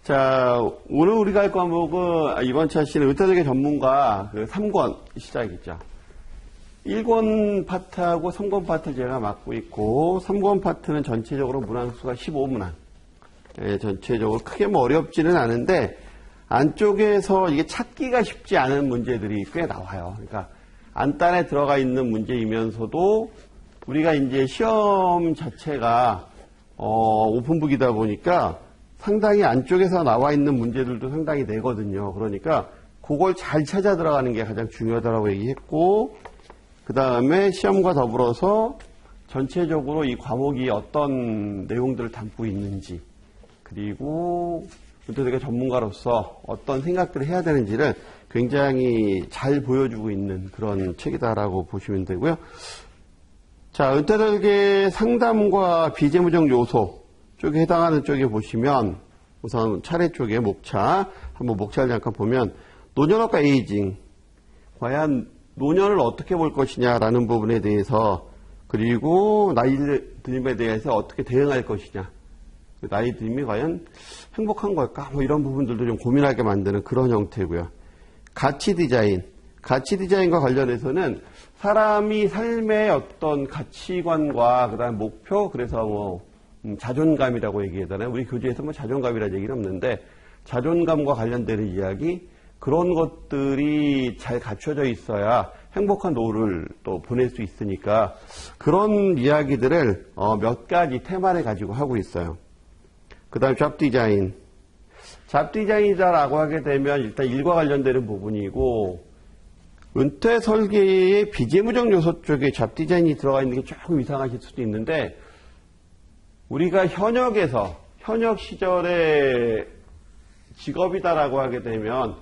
자, 오늘 우리가 할 과목은 이번 차시는 은퇴설계 전문가 그 3권 시작이죠. 1권 파트하고 3권 파트 제가 맡고 있고 3권 파트는 전체적으로 문항수가 15문항. 예, 전체적으로 크게 뭐 어렵지는 않은데 안쪽에서 이게 찾기가 쉽지 않은 문제들이 꽤 나와요. 그러니까 안단에 들어가 있는 문제이면서도 우리가 이제 시험 자체가 오픈북이다 보니까 상당히 안쪽에서 나와 있는 문제들도 상당히 내거든요. 그러니까 그걸 잘 찾아 들어가는 게 가장 중요하다고 얘기했고, 그 다음에 시험과 더불어서 전체적으로 이 과목이 어떤 내용들을 담고 있는지, 그리고 은퇴설계 전문가로서 어떤 생각들을 해야 되는지를 굉장히 잘 보여주고 있는 그런 책이다라고 보시면 되고요. 자, 은퇴설계 상담과 비재무적 요소 쪽에 해당하는 쪽에 보시면 우선 차례 쪽에 목차, 한번 목차를 잠깐 보면 노년화과 에이징, 과연 노년을 어떻게 볼 것이냐라는 부분에 대해서, 그리고 나이 드림에 대해서 어떻게 대응할 것이냐, 나이 드림이 과연 행복한 걸까, 뭐 이런 부분들도 좀 고민하게 만드는 그런 형태고요. 가치 디자인, 가치 디자인과 관련해서는 사람이 삶의 어떤 가치관과 그다음 목표, 그래서 뭐 자존감이라고 얘기하잖아요. 우리 교재에서 뭐 자존감이라는 얘기는 없는데 자존감과 관련되는 이야기, 그런 것들이 잘 갖춰져 있어야 행복한 노후를 또 보낼 수 있으니까 그런 이야기들을 몇 가지 테마를 가지고 하고 있어요. 그 다음에 잡 디자인. 잡 디자인이다라고 하게 되면 일단 일과 관련되는 부분이고, 은퇴 설계의 비재무적 요소 쪽에 잡 디자인이 들어가 있는 게 조금 이상하실 수도 있는데, 우리가 현역 시절의 직업이다라고 하게 되면,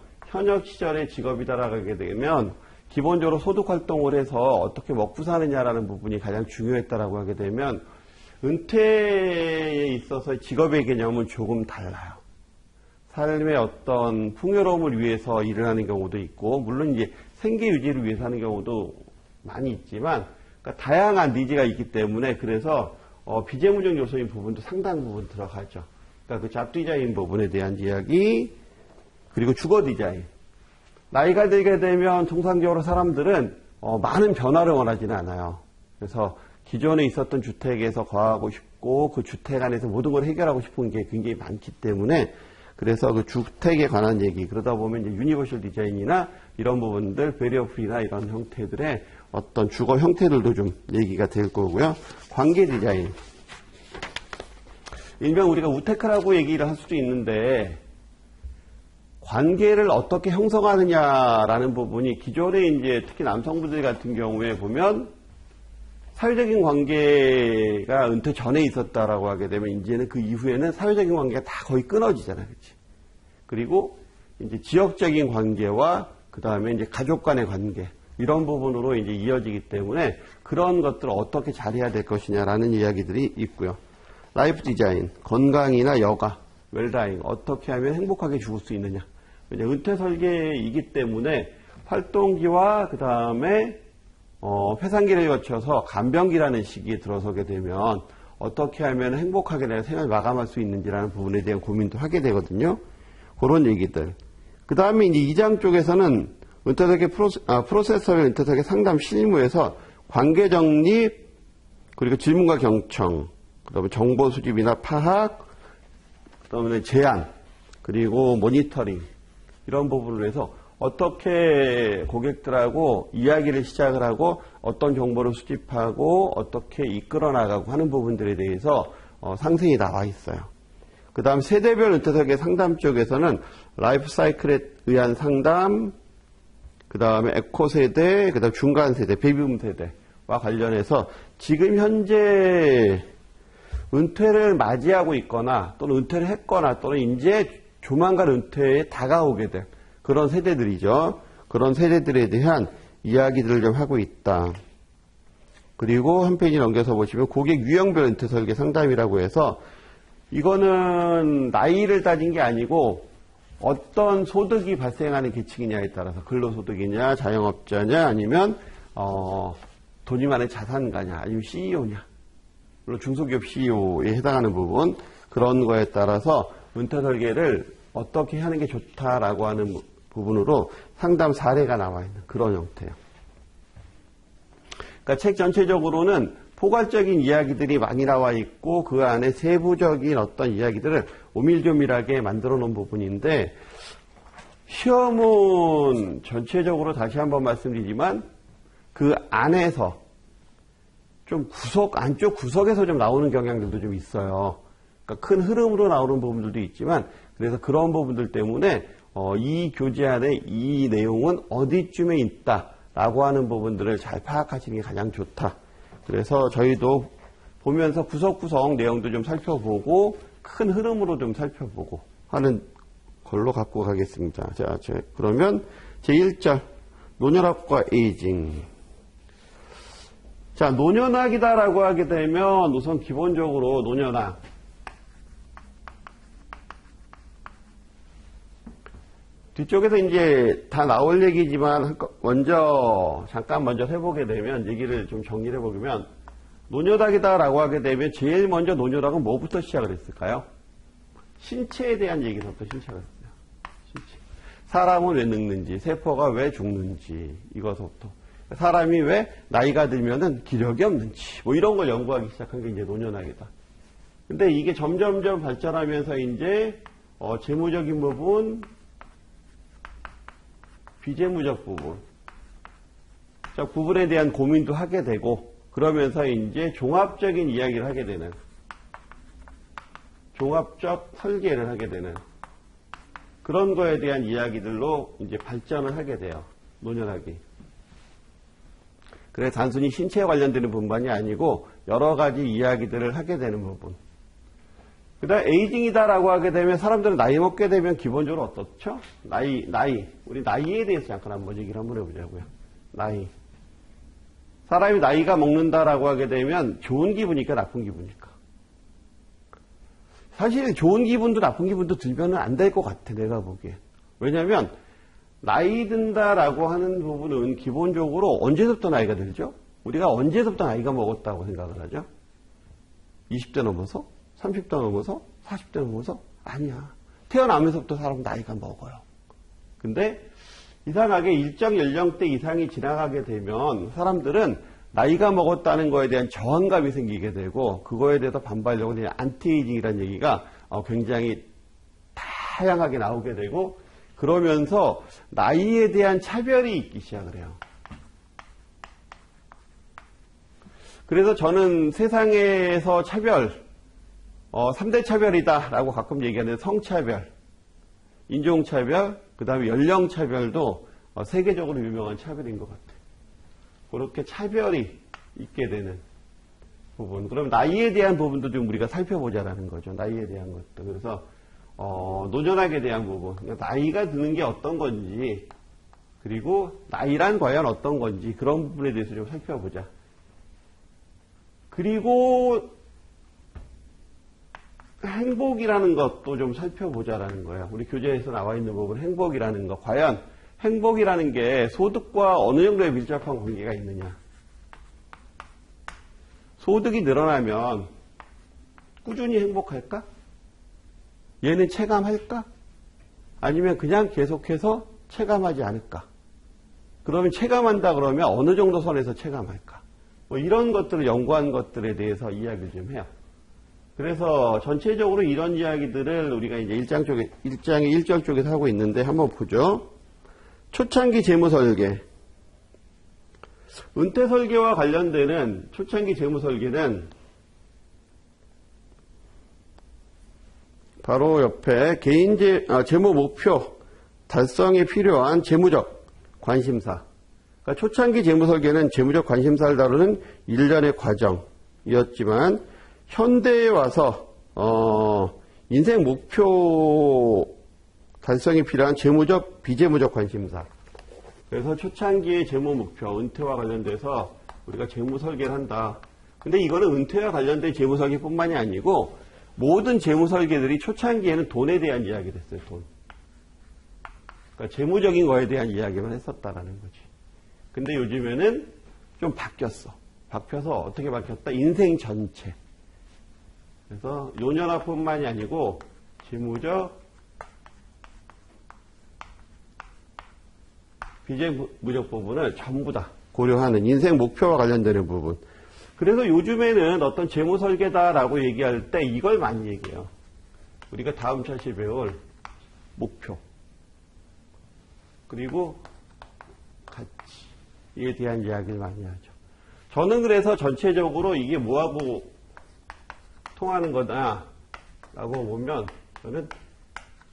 기본적으로 소득 활동을 해서 어떻게 먹고 사느냐라는 부분이 가장 중요했다라고 하게 되면, 은퇴에 있어서 직업의 개념은 조금 달라요. 삶의 어떤 풍요로움을 위해서 일을 하는 경우도 있고, 물론 이제 생계 유지를 위해서 하는 경우도 많이 있지만, 그러니까 다양한 니즈가 있기 때문에, 그래서 비재무적 요소인 부분도 상당 부분 들어가죠. 그러니까 그 잡 디자인 부분에 대한 이야기, 그리고 주거 디자인. 나이가 들게 되면 통상적으로 사람들은 많은 변화를 원하지는 않아요. 그래서 기존에 있었던 주택에서 거하고 싶고, 그 주택 안에서 모든 걸 해결하고 싶은 게 굉장히 많기 때문에, 그래서 그 주택에 관한 얘기, 그러다 보면 이제 유니버셜 디자인이나 이런 부분들, 베리어프리나 이런 형태들의 어떤 주거 형태들도 좀 얘기가 될 거고요. 관계 디자인. 일명 우리가 우테크라고 얘기를 할 수도 있는데, 관계를 어떻게 형성하느냐라는 부분이 기존에 이제 특히 남성분들 같은 경우에 보면 사회적인 관계가 은퇴 전에 있었다라고 하게 되면 이제는 그 이후에는 사회적인 관계가 다 거의 끊어지잖아요. 그렇지? 그리고 이제 지역적인 관계와 그 다음에 이제 가족 간의 관계, 이런 부분으로 이제 이어지기 때문에 그런 것들을 어떻게 잘해야 될 것이냐라는 이야기들이 있고요. 라이프 디자인, 건강이나 여가, 웰다잉, 어떻게 하면 행복하게 죽을 수 있느냐. 이제 은퇴 설계이기 때문에 활동기와 그 다음에 회상기를 거쳐서 간병기라는 시기에 들어서게 되면 어떻게 하면 행복하게 내가 생활을 마감할 수 있는지라는 부분에 대한 고민도 하게 되거든요. 그런 얘기들. 그 다음에 이제 2장 쪽에서는 은퇴설계 프로세서별 은퇴설계 상담 실무에서 관계 정립, 그리고 질문과 경청, 그 다음에 정보 수집이나 파악, 그 다음에 제안, 그리고 모니터링, 이런 부분을 해서 어떻게 고객들하고 이야기를 시작을 하고 어떤 정보를 수집하고 어떻게 이끌어 나가고 하는 부분들에 대해서 상세히 나와 있어요. 그 다음 세대별 은퇴설계 상담 쪽에서는 라이프 사이클에 의한 상담, 그 다음에 에코 세대, 그 다음 중간 세대, 베이비붐 세대와 관련해서 지금 현재 은퇴를 맞이하고 있거나 또는 은퇴를 했거나 또는 이제 조만간 은퇴에 다가오게 될 그런 세대들이죠. 그런 세대들에 대한 이야기들을 좀 하고 있다. 그리고 한 페이지 넘겨서 보시면 고객 유형별 은퇴 설계 상담이라고 해서, 이거는 나이를 따진 게 아니고 어떤 소득이 발생하는 계층이냐에 따라서 근로소득이냐, 자영업자냐, 아니면 돈이 많은 자산가냐, 아니면 CEO냐, 물론 중소기업 CEO에 해당하는 부분, 그런 거에 따라서 은퇴 설계를 어떻게 하는 게 좋다라고 하는 부분으로 상담 사례가 나와 있는 그런 형태예요. 그러니까 책 전체적으로는 포괄적인 이야기들이 많이 나와 있고 그 안에 세부적인 어떤 이야기들을 오밀조밀하게 만들어 놓은 부분인데 시험은 전체적으로 다시 한번 말씀드리지만 그 안에서 좀 안쪽 구석에서 좀 나오는 경향들도 좀 있어요. 그러니까 큰 흐름으로 나오는 부분들도 있지만 그래서 그런 부분들 때문에 이 교재 안에 이 내용은 어디쯤에 있다라고 하는 부분들을 잘 파악하시는 게 가장 좋다. 그래서 저희도 보면서 구석구석 내용도 좀 살펴보고 큰 흐름으로 좀 살펴보고 하는 걸로 갖고 가겠습니다. 자, 그러면 제1절 노년학과 에이징. 자, 노년학이다라고 하게 되면 우선 기본적으로 노년학. 뒤쪽에서 이제 다 나올 얘기지만 잠깐 먼저 해보게 되면 얘기를 좀 정리를 해보면 노년학이다라고 하게 되면 제일 먼저 노년학은 뭐부터 시작을 했을까요? 신체에 대한 얘기부터 시작을 했어요. 신체. 사람은 왜 늙는지, 세포가 왜 죽는지 이것부터. 사람이 왜 나이가 들면은 기력이 없는지 뭐 이런 걸 연구하기 시작한 게 이제 노년학이다. 근데 이게 점점점 발전하면서 이제 재무적인 부분, 비재무적 부분, 자, 구분에 대한 고민도 하게 되고 그러면서 이제 종합적인 이야기를 하게 되는, 종합적 설계를 하게 되는 그런 거에 대한 이야기들로 이제 발전을 하게 돼요. 노년학이. 그래서 단순히 신체에 관련되는 부분만이 아니고 여러 가지 이야기들을 하게 되는 부분. 그 다음에 에이징이다라고 하게 되면 사람들은 나이 먹게 되면 기본적으로 어떻죠? 나이. 우리 나이에 대해서 잠깐 한번 얘기를 한번 해보자고요. 나이. 사람이 나이가 먹는다라고 하게 되면 좋은 기분일까 나쁜 기분일까? 사실 좋은 기분도 나쁜 기분도 들면 안 될 것 같아, 내가 보기엔. 왜냐면 나이 든다라고 하는 부분은 기본적으로 언제부터 나이가 들죠? 우리가 언제부터 나이가 먹었다고 생각을 하죠? 20대 넘어서? 30대 넘어서? 40대 넘어서? 아니야. 태어나면서부터 사람은 나이가 먹어요. 근데 이상하게 일정 연령대 이상이 지나가게 되면 사람들은 나이가 먹었다는 거에 대한 저항감이 생기게 되고 그거에 대해서 반발력은 안티에이징이라는 얘기가 굉장히 다양하게 나오게 되고 그러면서 나이에 대한 차별이 있기 시작을 해요. 그래서 저는 세상에서 차별, 3대 차별이다라고 가끔 얘기하는 성차별, 인종차별, 그 다음에 연령차별도 세계적으로 유명한 차별인 것 같아요. 그렇게 차별이 있게 되는 부분. 그럼 나이에 대한 부분도 좀 우리가 살펴보자라는 거죠. 나이에 대한 것도. 그래서 노년학에 대한 부분. 나이가 드는 게 어떤 건지, 그리고 나이란 과연 어떤 건지 그런 부분에 대해서 좀 살펴보자. 그리고 행복이라는 것도 좀 살펴보자라는 거예요. 우리 교재에서 나와 있는 부분 행복이라는 거. 과연 행복이라는 게 소득과 어느 정도의 밀접한 관계가 있느냐. 소득이 늘어나면 꾸준히 행복할까? 얘는 체감할까? 아니면 그냥 계속해서 체감하지 않을까? 그러면 체감한다 그러면 어느 정도 선에서 체감할까? 뭐 이런 것들을 연구한 것들에 대해서 이야기를 좀 해요. 그래서 전체적으로 이런 이야기들을 우리가 이제 1장의 1절 쪽에서 하고 있는데 한번 보죠. 초창기 재무설계. 은퇴 설계와 관련되는 초창기 재무설계는 바로 옆에 개인 재무 목표 달성에 필요한 재무적 관심사. 그러니까 초창기 재무설계는 재무적 관심사를 다루는 일련의 과정이었지만 현대에 와서 인생 목표 달성이 필요한 재무적, 비재무적 관심사. 그래서 초창기의 재무 목표, 은퇴와 관련돼서 우리가 재무 설계를 한다. 근데 이거는 은퇴와 관련된 재무 설계뿐만이 아니고 모든 재무 설계들이 초창기에는 돈에 대한 이야기를 했어요. 돈. 그러니까 재무적인 거에 대한 이야기만 했었다라는 거지. 근데 요즘에는 좀 바뀌었어. 바뀌어서 어떻게 바뀌었다? 인생 전체. 그래서 노년학뿐만이 아니고 재무적, 비재무적 부분을 전부 다 고려하는 인생 목표와 관련되는 부분. 그래서 요즘에는 어떤 재무 설계다라고 얘기할 때 이걸 많이 얘기해요. 우리가 다음 차시 배울 목표. 그리고 가치에 대한 이야기를 많이 하죠. 저는 그래서 전체적으로 이게 뭐하고 통하는 거다라고 보면 저는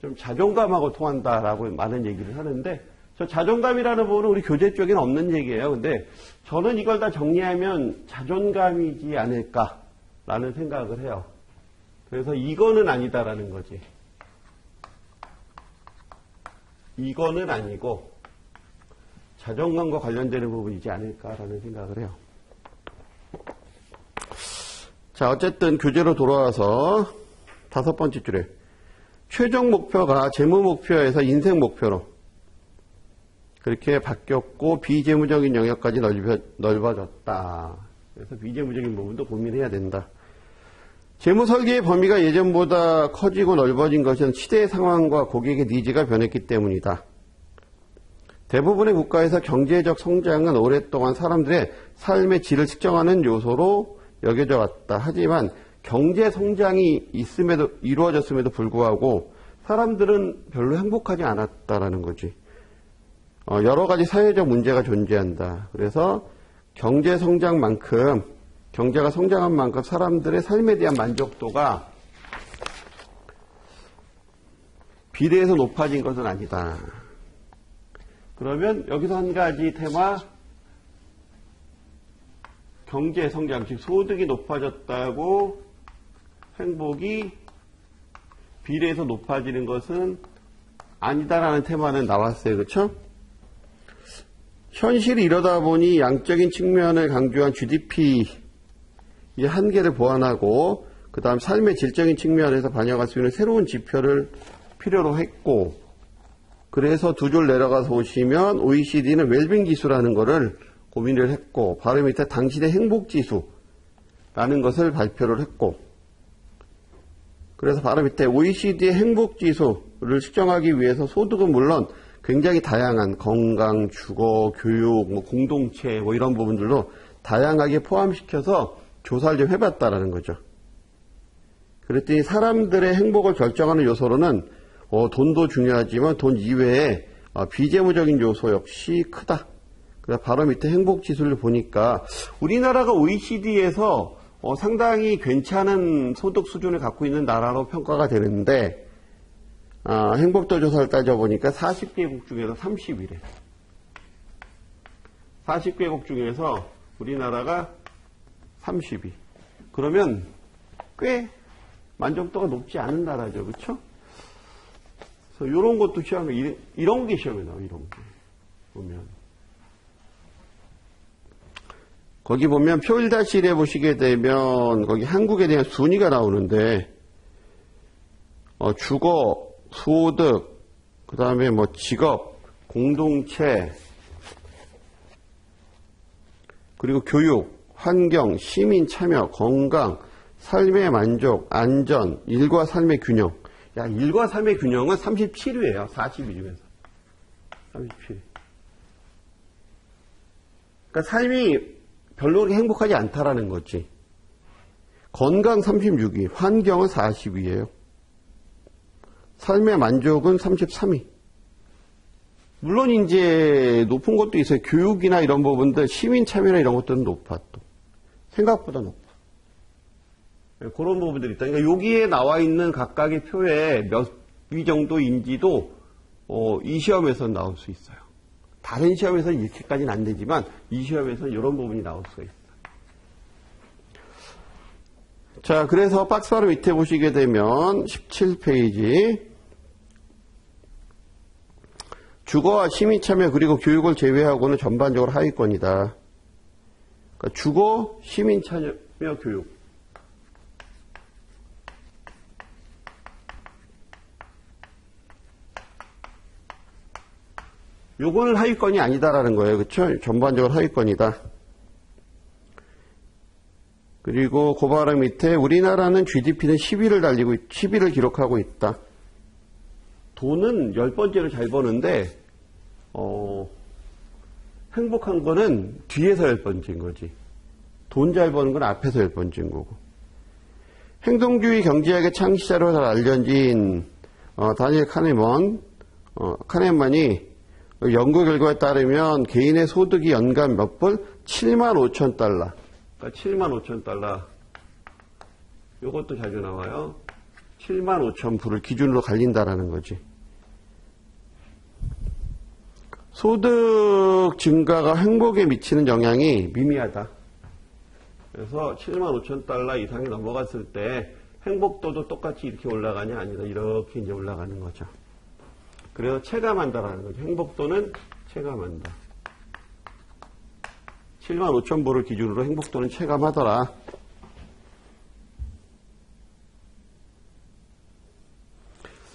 좀 자존감하고 통한다라고 많은 얘기를 하는데 저 자존감이라는 부분은 우리 교재 쪽에는 없는 얘기예요. 근데 저는 이걸 다 정리하면 자존감이지 않을까라는 생각을 해요. 그래서 이거는 아니다라는 거지. 이거는 아니고 자존감과 관련되는 부분이지 않을까라는 생각을 해요. 자, 어쨌든 교재로 돌아와서 5번째 줄에 최종 목표가 재무 목표에서 인생 목표로 그렇게 바뀌었고 비재무적인 영역까지 넓어졌다. 그래서 비재무적인 부분도 고민해야 된다. 재무 설계의 범위가 예전보다 커지고 넓어진 것은 시대의 상황과 고객의 니즈가 변했기 때문이다. 대부분의 국가에서 경제적 성장은 오랫동안 사람들의 삶의 질을 측정하는 요소로 여겨져 왔다. 하지만 경제 성장이 이루어졌음에도 불구하고 사람들은 별로 행복하지 않았다라는 거지. 여러 가지 사회적 문제가 존재한다. 그래서 경제 성장만큼 경제가 성장한 만큼 사람들의 삶에 대한 만족도가 비례해서 높아진 것은 아니다. 그러면 여기서 한 가지 테마, 경제 성장, 즉 소득이 높아졌다고 행복이 비례해서 높아지는 것은 아니다라는 테마는 나왔어요. 그렇죠? 현실이 이러다 보니 양적인 측면을 강조한 GDP의 한계를 보완하고 그 다음 삶의 질적인 측면에서 반영할 수 있는 새로운 지표를 필요로 했고, 그래서 두 줄 내려가서 보시면 OECD는 웰빙 지수라는 것을 고민을 했고, 바로 밑에 당신의 행복 지수라는 것을 발표를 했고, 그래서 바로 밑에 OECD의 행복 지수를 측정하기 위해서 소득은 물론 굉장히 다양한 건강, 주거, 교육, 공동체 이런 부분들도 다양하게 포함시켜서 조사를 좀 해봤다라는 거죠. 그랬더니 사람들의 행복을 결정하는 요소로는 돈도 중요하지만 돈 이외에 비재무적인 요소 역시 크다. 그래서 바로 밑에 행복 지수를 보니까 우리나라가 OECD에서 상당히 괜찮은 소득 수준을 갖고 있는 나라로 평가가 되는데, 행복도 조사를 따져보니까 40개국 중에서 30위래. 40개국 중에서 우리나라가 30위. 그러면 꽤 만족도가 높지 않은 나라죠. 그렇죠? 그래서 이런 것도 시험에, 이런 게 시험에 나와요. 이런 게. 보면. 거기 보면 표 1-1에 보시게 되면 거기 한국에 대한 순위가 나오는데, 주거, 소득, 그 다음에 직업, 공동체, 그리고 교육, 환경, 시민 참여, 건강, 삶의 만족, 안전, 일과 삶의 균형. 야, 일과 삶의 균형은 37위예요. 40위 중에서. 37위. 그러니까 삶이 별로 그렇게 행복하지 않다라는 거지. 건강 36위, 환경은 40위예요. 삶의 만족은 33위. 물론 이제 높은 것도 있어요. 교육이나 이런 부분들, 시민 참여나 이런 것들은 높아 또. 생각보다 높아. 그런 부분들이 있다. 그러니까 여기에 나와 있는 각각의 표에 몇 위 정도인지도 이 시험에서 나올 수 있어요. 다른 시험에서는 이렇게까지는 안 되지만 이 시험에서는 이런 부분이 나올 수가 있어요. 자, 그래서 박스 바로 밑에 보시게 되면 17페이지. 주거와 시민 참여 그리고 교육을 제외하고는 전반적으로 하위권이다. 그러니까 주거, 시민 참여, 교육. 요거는 하위권이 아니다라는 거예요. 그렇죠? 전반적으로 하위권이다. 그리고 그 바로 밑에 우리나라는 GDP는 10위를 기록하고 있다. 돈은 10번째로 잘 버는데, 행복한 거는 뒤에서 10번째인 거지. 돈 잘 버는 건 앞에서 10번째인 거고. 행동주의 경제학의 창시자로 잘 알려진 다니엘 카네만이 연구 결과에 따르면 개인의 소득이 연간 몇 불? 7만 5천 달러. 그러니까 7만 5천 달러. 이것도 자주 나와요. 7만 5천 불을 기준으로 갈린다라는 거지. 소득 증가가 행복에 미치는 영향이 미미하다. 그래서 7만 5천 달러 이상이 넘어갔을 때 행복도도 똑같이 이렇게 올라가냐? 아니다. 이렇게 이제 올라가는 거죠. 그래서 체감한다라는 거죠. 행복도는 체감한다. 7만 5천 불을 기준으로 행복도는 체감하더라.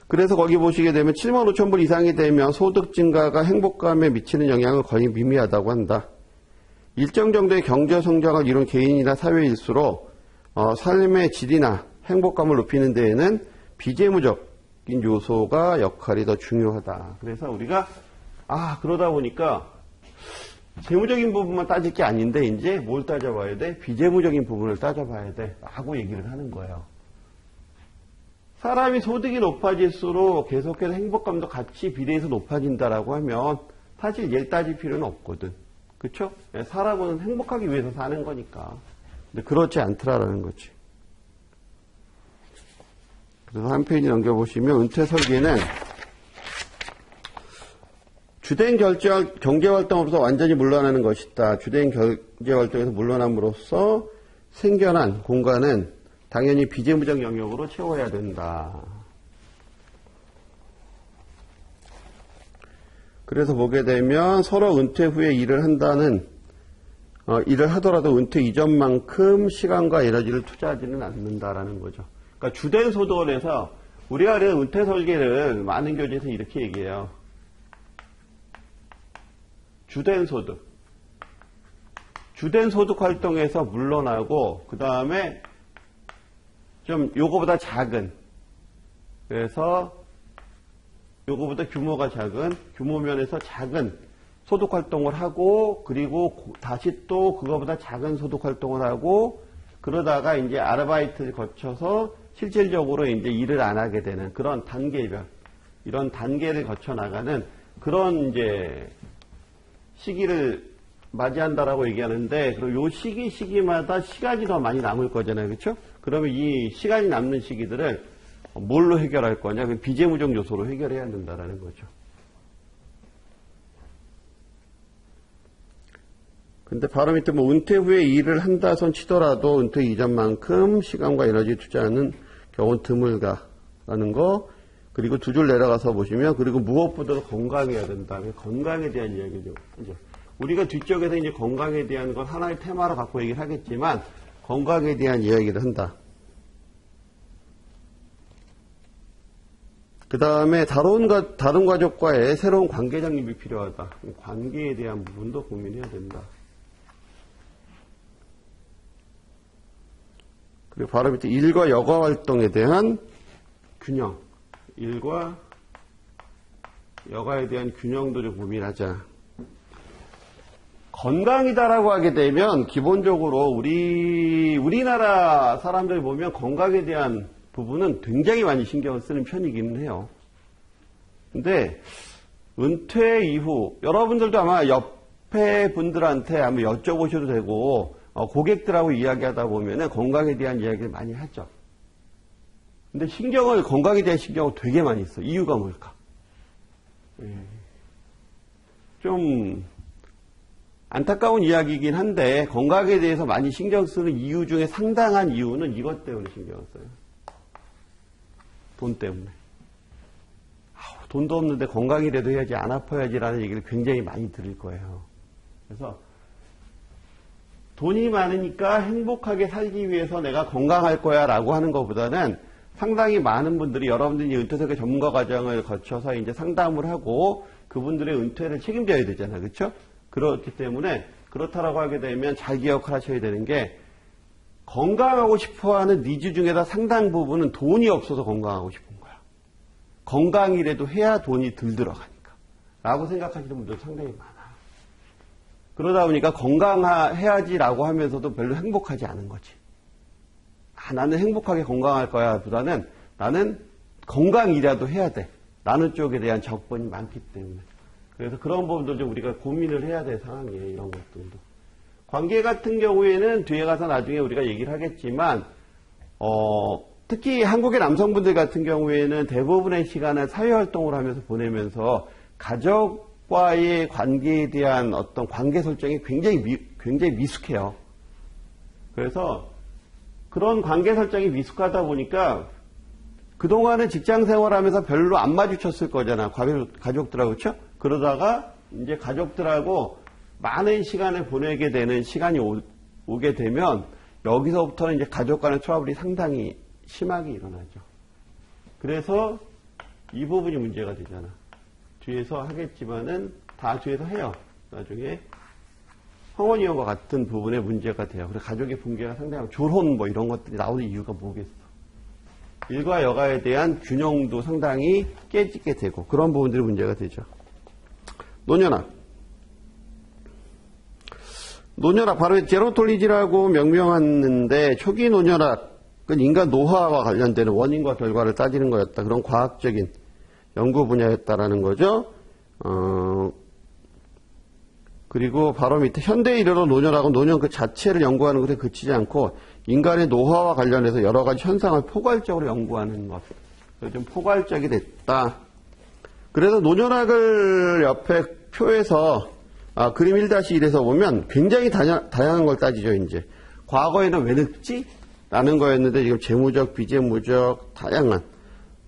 그래서 거기 보시게 되면 7만 5천 불 이상이 되면 소득 증가가 행복감에 미치는 영향은 거의 미미하다고 한다. 일정 정도의 경제 성장을 이룬 개인이나 사회일수록 삶의 질이나 행복감을 높이는 데에는 비재무적인 요소가 역할이 더 중요하다. 그래서 우리가 그러다 보니까 재무적인 부분만 따질 게 아닌데 이제 뭘 따져봐야 돼? 비재무적인 부분을 따져봐야 돼 라고 얘기를 하는 거예요. 사람이 소득이 높아질수록 계속해서 행복감도 같이 비례해서 높아진다라고 하면 사실 얘를 따질 필요는 없거든. 그렇죠? 사람은 행복하기 위해서 사는 거니까. 근데 그렇지 않더라라는 거지. 그래서 한 페이지 넘겨보시면 은퇴 설계는 주된 경제활동으로서 완전히 물러나는 것이다. 주된 경제활동에서 물러남으로써 생겨난 공간은 당연히 비재무적 영역으로 채워야 된다. 그래서 보게 되면 서로 은퇴 후에 일을 하더라도 은퇴 이전만큼 시간과 에너지를 투자하지는 않는다라는 거죠. 그러니까 주된 소득원에서 우리가 하는 은퇴 설계를 많은 교재에서 이렇게 얘기해요. 주된 소득 활동에서 물러나고 그 다음에 좀 요거보다 작은, 그래서 요거보다 규모가 작은, 규모면에서 작은 소득 활동을 하고, 그리고 다시 또 그거보다 작은 소득 활동을 하고, 그러다가 이제 아르바이트를 거쳐서 실질적으로 이제 일을 안 하게 되는 그런 단계별, 이런 단계를 거쳐 나가는 그런 이제 시기를 맞이한다라고 얘기하는데, 그리고 요 시기마다 시간이 더 많이 남을 거잖아요. 그렇죠? 그러면 이 시간이 남는 시기들을 뭘로 해결할 거냐? 비재무적 요소로 해결해야 된다라는 거죠. 근데 바로 밑에 은퇴 후에 일을 한다 손 치더라도 은퇴 이전만큼 시간과 에너지 투자하는 경우는 드물다라는 거. 그리고 두 줄 내려가서 보시면, 그리고 무엇보다도 건강해야 된다. 건강에 대한 이야기죠. 이제 우리가 뒤쪽에서 이제 건강에 대한 건 하나의 테마로 갖고 얘기를 하겠지만, 건강에 대한 이야기를 한다. 그 다음에 다른 가족과의 새로운 관계 정립이 필요하다. 관계에 대한 부분도 고민해야 된다. 그리고 바로 밑에 일과 여가 활동에 대한 균형. 일과 여가에 대한 균형도 좀 고민하자. 건강이다라고 하게 되면 기본적으로 우리나라 사람들 보면 건강에 대한 부분은 굉장히 많이 신경을 쓰는 편이기는 해요. 근데 은퇴 이후 여러분들도 아마 옆에 분들한테 아마 여쭤보셔도 되고 고객들하고 이야기하다 보면 건강에 대한 이야기를 많이 하죠. 근데 건강에 대한 신경을 되게 많이 써. 이유가 뭘까? 좀 안타까운 이야기이긴 한데 건강에 대해서 많이 신경 쓰는 이유 중에 상당한 이유는 이것 때문에 신경을 써요. 돈 때문에. 돈도 없는데 건강이라도 해야지, 안 아파야지라는 얘기를 굉장히 많이 들을 거예요. 그래서 돈이 많으니까 행복하게 살기 위해서 내가 건강할 거야 라고 하는 것보다는 상당히 많은 분들이 여러분들이 은퇴설계 전문가 과정을 거쳐서 이제 상담을 하고 그분들의 은퇴를 책임져야 되잖아요. 그렇죠? 그렇기 때문에 그렇다라고 하게 되면 잘 기억하셔야 되는 게 건강하고 싶어하는 니즈 중에다 상당 부분은 돈이 없어서 건강하고 싶은 거야. 건강이라도 해야 돈이 덜 들어가니까. 라고 생각하시는 분들 상당히 많아. 그러다 보니까 건강해야지라고 하면서도 별로 행복하지 않은 거지. 나는 행복하게 건강할 거야 보다는 나는 건강이라도 해야 돼. 라는 쪽에 대한 적분이 많기 때문에. 그래서 그런 부분도 좀 우리가 고민을 해야 될 상황이에요. 이런 것들도. 관계 같은 경우에는 뒤에 가서 나중에 우리가 얘기를 하겠지만 특히 한국의 남성분들 같은 경우에는 대부분의 시간을 사회활동을 하면서 보내면서 가족과의 관계에 대한 어떤 관계 설정이 굉장히 미숙해요. 그래서 그런 관계 설정이 미숙하다 보니까 그동안은 직장 생활하면서 별로 안 마주쳤을 거잖아. 가족들하고, 그렇죠? 그러다가 이제 가족들하고 많은 시간을 보내게 되는 시간이 오게 되면 여기서부터는 이제 가족 간의 트러블이 상당히 심하게 일어나죠. 그래서 이 부분이 문제가 되잖아. 뒤에서 하겠지만은 다 뒤에서 해요. 나중에 황혼이혼과 같은 부분에 문제가 돼요. 그래서 가족의 붕괴가 상당히 졸혼 뭐 이런 것들이 나오는 이유가 뭐겠어. 일과 여가에 대한 균형도 상당히 깨지게 되고 그런 부분들이 문제가 되죠. 노년학. 노년학, 바로 제로톨리지라고 명명하는데 초기 노년학은 인간 노화와 관련되는 원인과 결과를 따지는 거였다. 그런 과학적인 연구 분야였다라는 거죠. 그리고 바로 밑에 현대에 이르러 노년학은 노년 그 자체를 연구하는 것에 그치지 않고 인간의 노화와 관련해서 여러 가지 현상을 포괄적으로 연구하는 것. 좀 포괄적이 됐다. 그래서 노년학을 옆에 표에서 그림 1-1에서 보면 굉장히 다양한 걸 따지죠, 이제. 과거에는 왜 늙지? 라는 거였는데 지금 재무적, 비재무적, 다양한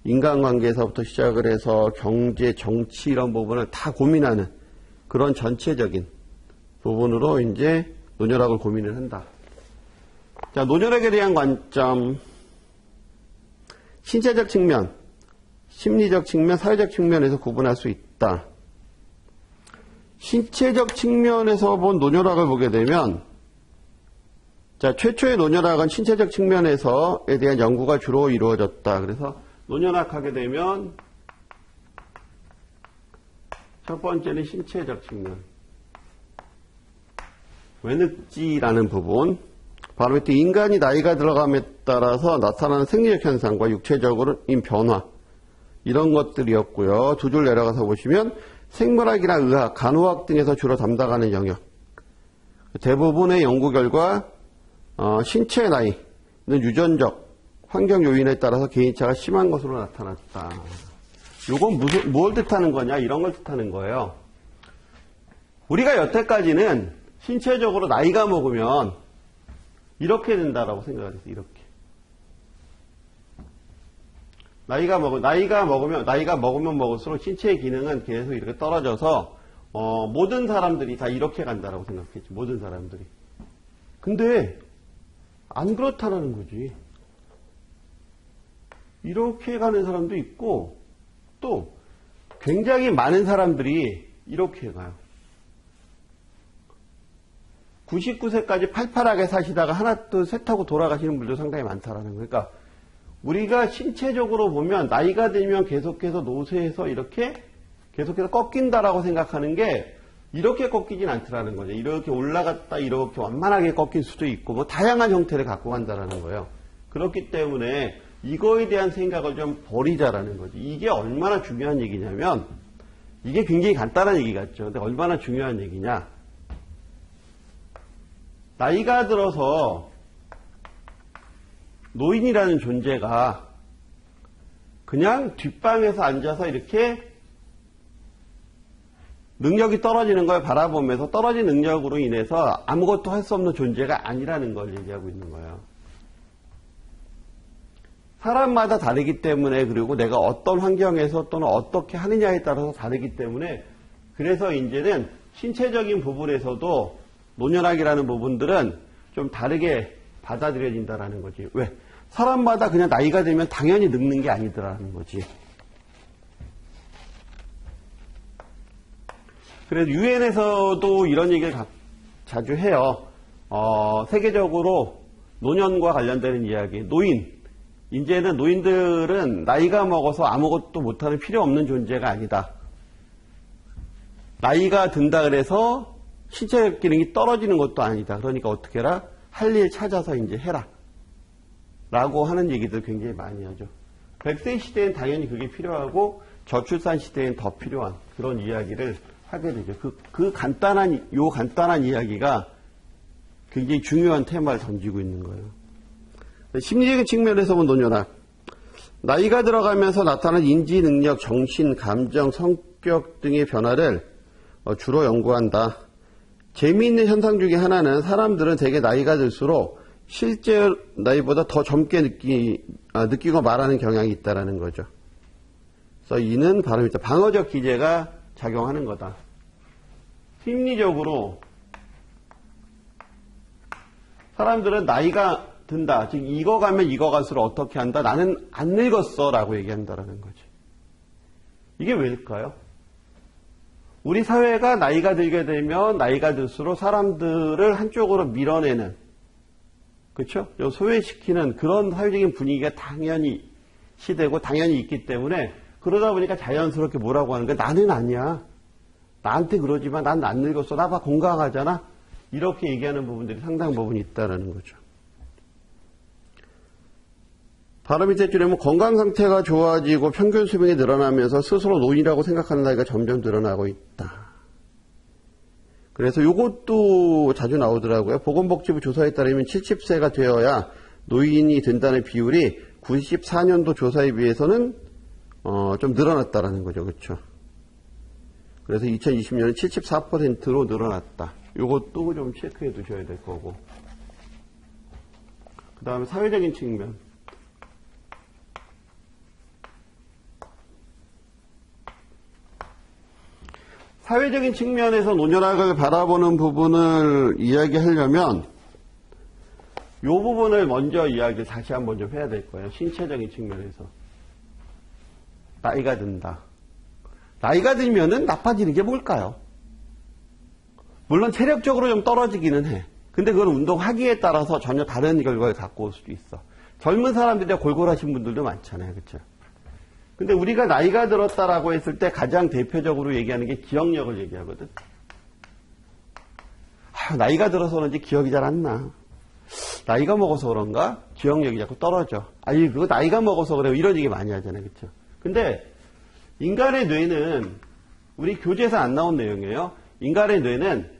인간관계에서부터 시작을 해서 경제, 정치 이런 부분을 다 고민하는 그런 전체적인 부분으로 이제 노년학을 고민을 한다. 자, 노년학에 대한 관점. 신체적 측면, 심리적 측면, 사회적 측면에서 구분할 수 있다. 신체적 측면에서 본 노년학을 보게 되면, 자, 최초의 노년학은 신체적 측면에서에 대한 연구가 주로 이루어졌다. 그래서 노년학 하게 되면 첫 번째는 신체적 측면. 왜 늙지라는 부분. 바로 밑에 인간이 나이가 들어감에 따라서 나타나는 생리적 현상과 육체적인 변화. 이런 것들이었고요. 두 줄 내려가서 보시면 생물학이나 의학, 간호학 등에서 주로 담당하는 영역. 대부분의 연구 결과 신체의 나이는 유전적, 환경 요인에 따라서 개인차가 심한 것으로 나타났다. 이건 뭘 뜻하는 거냐? 이런 걸 뜻하는 거예요. 우리가 여태까지는 신체적으로 나이가 먹으면 이렇게 된다라고 생각을 했어요. 이렇게. 나이가 먹으면 먹을수록 신체의 기능은 계속 이렇게 떨어져서 모든 사람들이 다 이렇게 간다라고 생각했죠. 모든 사람들이. 근데 안 그렇다라는 거지. 이렇게 가는 사람도 있고 또 굉장히 많은 사람들이 이렇게 가요. 99세까지 팔팔하게 사시다가 하나 둘 셋 하고 돌아가시는 분들도 상당히 많다라는 거예요. 그러니까 우리가 신체적으로 보면 나이가 들면 계속해서 노쇠해서 이렇게 계속해서 꺾인다라고 생각하는 게 이렇게 꺾이진 않더라는 거죠. 이렇게 올라갔다 이렇게 완만하게 꺾일 수도 있고 뭐 다양한 형태를 갖고 간다라는 거예요. 그렇기 때문에 이거에 대한 생각을 좀 버리자라는 거지. 이게 얼마나 중요한 얘기냐면 이게 굉장히 간단한 얘기 같죠. 근데 얼마나 중요한 얘기냐. 나이가 들어서 노인이라는 존재가 그냥 뒷방에서 앉아서 이렇게 능력이 떨어지는 걸 바라보면서 떨어진 능력으로 인해서 아무것도 할 수 없는 존재가 아니라는 걸 얘기하고 있는 거예요. 사람마다 다르기 때문에 그리고 내가 어떤 환경에서 또는 어떻게 하느냐에 따라서 다르기 때문에 그래서 이제는 신체적인 부분에서도 노년학이라는 부분들은 좀 다르게 받아들여진다라는 거지. 왜? 사람마다 그냥 나이가 들면 당연히 늙는 게 아니더라는 거지. 그래서 유엔에서도 이런 얘기를 자주 해요. 세계적으로 노년과 관련되는 이야기. 노인. 이제는 노인들은 나이가 먹어서 아무것도 못하는 필요 없는 존재가 아니다. 나이가 든다 그래서 신체적 기능이 떨어지는 것도 아니다. 그러니까 어떻게 해라? 할 일 찾아서 이제 해라. 라고 하는 얘기들 굉장히 많이 하죠. 100세 시대엔 당연히 그게 필요하고 저출산 시대엔 더 필요한 그런 이야기를 하게 되죠. 그 간단한 이야기가 굉장히 중요한 테마를 던지고 있는 거예요. 심리적인 측면에서 본 노년학. 나이가 들어가면서 나타나는 인지 능력, 정신, 감정, 성격 등의 변화를 주로 연구한다. 재미있는 현상 중에 하나는 사람들은 대개 나이가 들수록 실제 나이보다 더 젊게 느끼고 말하는 경향이 있다는 거죠. 그래서 이는 바로 방어적 기제가 작용하는 거다. 심리적으로 사람들은 나이가 든다. 즉 익어가면 익어갈수록 어떻게 한다? 나는 안 늙었어 라고 얘기한다라는 거지. 이게 왜일까요? 우리 사회가 나이가 들게 되면 나이가 들수록 사람들을 한쪽으로 밀어내는, 그렇죠? 소외시키는 그런 사회적인 분위기가 당연히 시되고 당연히 있기 때문에 그러다 보니까 자연스럽게 뭐라고 하는 거야? 나는 아니야. 나한테 그러지만 난 안 늙었어. 나 봐 건강하잖아. 이렇게 얘기하는 부분들이 상당 부분이 있다는 거죠. 바로 밑에 줄에 보면 건강 상태가 좋아지고 평균 수명이 늘어나면서 스스로 노인이라고 생각하는 나이가 점점 늘어나고 있다. 그래서 이것도 자주 나오더라고요. 보건복지부 조사에 따르면 70세가 되어야 노인이 된다는 비율이 94년도 조사에 비해서는 좀 늘어났다라는 거죠. 그렇죠? 그래서 2020년은 74%로 늘어났다. 이것도 좀 체크해 두셔야 될 거고. 그 다음에 사회적인 측면. 사회적인 측면에서 노년학을 바라보는 부분을 이야기하려면 이 부분을 먼저 이야기를 다시 한번 좀 해야 될 거예요. 신체적인 측면에서. 나이가 든다. 나이가 들면은 나빠지는 게 뭘까요? 물론 체력적으로 좀 떨어지기는 해. 근데 그걸 운동하기에 따라서 전혀 다른 결과를 갖고 올 수도 있어. 젊은 사람들이 골골하신 분들도 많잖아요. 그렇죠? 근데 우리가 나이가 들었다라고 했을 때 가장 대표적으로 얘기하는 게 기억력을 얘기하거든. 나이가 들어서 그런지 기억이 잘 안 나. 나이가 먹어서 그런가? 기억력이 자꾸 떨어져. 그거 나이가 먹어서 그래요. 이런 얘기 많이 하잖아요. 그렇죠? 근데 인간의 뇌는 우리 교재에서 안 나온 내용이에요. 인간의 뇌는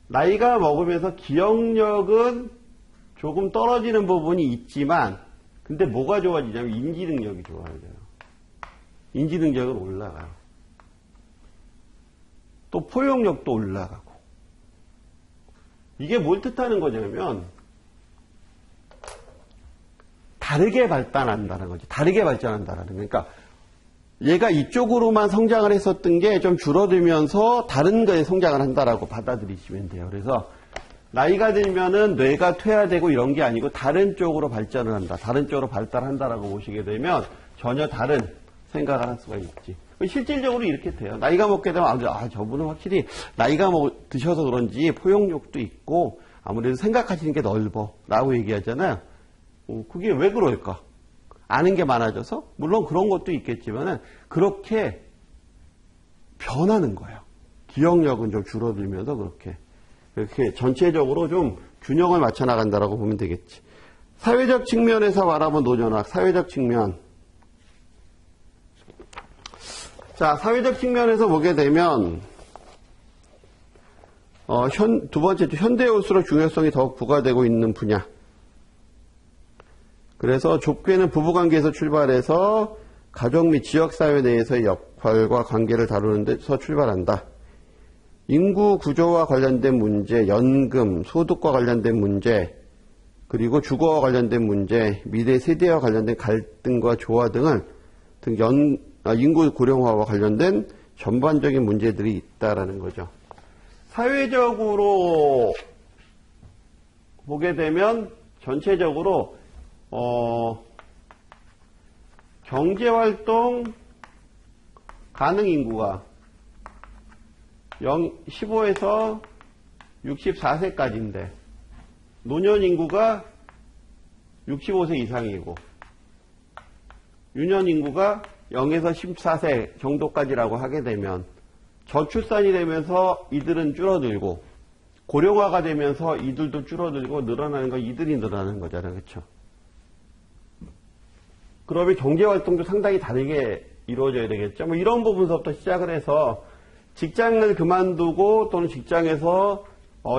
나이가 먹으면서 기억력은 조금 떨어지는 부분이 있지만 근데 뭐가 좋아지냐면 인지 능력이 좋아져요. 인지 능력은 올라가요. 또 포용력도 올라가고. 이게 뭘 뜻하는 거냐면 다르게 발달한다는 거지. 다르게 발전한다는 거. 그러니까 얘가 이쪽으로만 성장을 했었던 게 좀 줄어들면서 다른 거에 성장을 한다라고 받아들이시면 돼요. 그래서 나이가 들면은 뇌가 퇴화되고 이런 게 아니고 다른 쪽으로 발전을 한다. 다른 쪽으로 발달한다라고 보시게 되면 전혀 다른 생각을 할 수가 있지. 실질적으로 이렇게 돼요. 나이가 먹게 되면 저분은 확실히 나이가 드셔서 그런지 포용력도 있고 아무래도 생각하시는 게 넓어 라고 얘기하잖아요. 그게 왜 그럴까? 아는 게 많아져서? 물론 그런 것도 있겠지만은 그렇게 변하는 거예요. 기억력은 좀 줄어들면서 그렇게 전체적으로 좀 균형을 맞춰 나간다라고 보면 되겠지. 사회적 측면에서 바라본 노년학, 사회적 측면. 자, 사회적 측면에서 보게 되면 두 번째, 현대에 올수록 중요성이 더욱 부과되고 있는 분야. 그래서 좁게는 부부관계에서 출발해서 가족 및 지역사회 내에서의 역할과 관계를 다루는 데서 출발한다. 인구 구조와 관련된 문제, 연금, 소득과 관련된 문제, 그리고 주거와 관련된 문제, 미래 세대와 관련된 갈등과 조화 등을 인구 고령화와 관련된 전반적인 문제들이 있다라는 거죠. 사회적으로 보게 되면 전체적으로 경제활동 가능 인구가 15에서 64세까지인데 노년 인구가 65세 이상이고 유년 인구가 0에서 14세 정도까지라고 하게 되면 저출산이 되면서 이들은 줄어들고 고령화가 되면서 이들도 줄어들고 늘어나는 건 이들이 늘어나는 거잖아요. 그렇죠? 그러면 경제활동도 상당히 다르게 이루어져야 되겠죠. 뭐 이런 부분서부터 시작을 해서 직장을 그만두고 또는 직장에서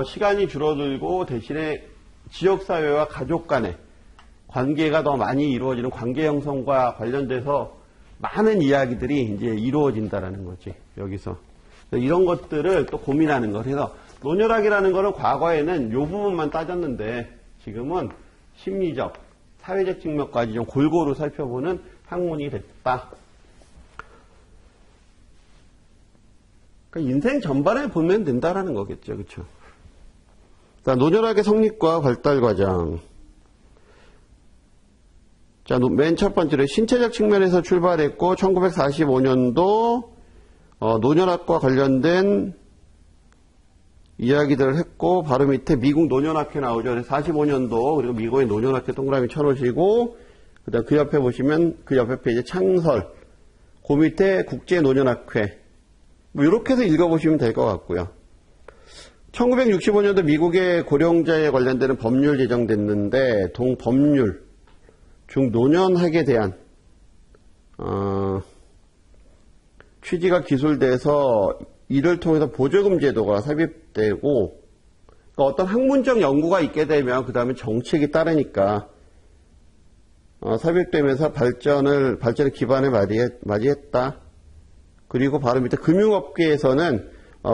시간이 줄어들고 대신에 지역사회와 가족 간의 관계가 더 많이 이루어지는 관계 형성과 관련돼서 많은 이야기들이 이제 이루어진다라는 거지, 여기서. 이런 것들을 또 고민하는 거. 그래서 노년학이라는 거는 과거에는 이 부분만 따졌는데 지금은 심리적, 사회적 측면까지 좀 골고루 살펴보는 학문이 됐다. 그러니까 인생 전반에 보면 된다라는 거겠죠. 그렇죠? 자, 노년학의 성립과 발달 과정. 자, 맨 첫 번째로 신체적 측면에서 출발했고 1945년도 노년학과 관련된 이야기들을 했고 바로 밑에 미국 노년학회 나오죠. 45년도 그리고 미국의 노년학회 동그라미 쳐놓으시고 그다음 그 옆에 보시면 그 옆에 페이지 창설 그 밑에 국제노년학회 뭐 이렇게 해서 읽어보시면 될 것 같고요. 1965년도 미국의 고령자에 관련되는 법률 제정됐는데 동법률 중노년학에 대한 취지가 기술돼서 이를 통해서 보조금 제도가 삽입되고 그러니까 어떤 학문적 연구가 있게 되면 그 다음에 정책이 따르니까 삽입되면서 발전의 기반을 맞이했다. 그리고 바로 밑에 금융업계에서는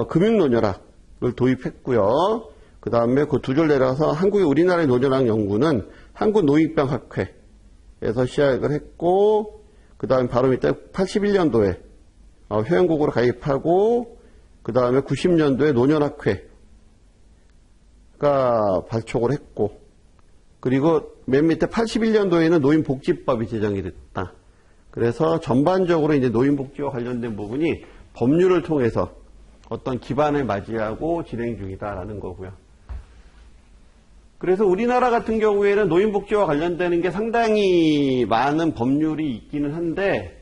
금융노년학을 도입했고요. 그 다음에 그 두 줄 내려서 한국의 우리나라의 노년학 연구는 한국노인병학회에서 시작을 했고 그 다음에 바로 밑에 81년도에 회원국으로 가입하고 그 다음에 90년도에 노년학회가 발족을 했고 그리고 맨 밑에 81년도에는 노인복지법이 제정이 됐다. 그래서 전반적으로 이제 노인복지와 관련된 부분이 법률을 통해서 어떤 기반을 맞이하고 진행 중이다라는 거고요. 그래서 우리나라 같은 경우에는 노인복지와 관련되는 게 상당히 많은 법률이 있기는 한데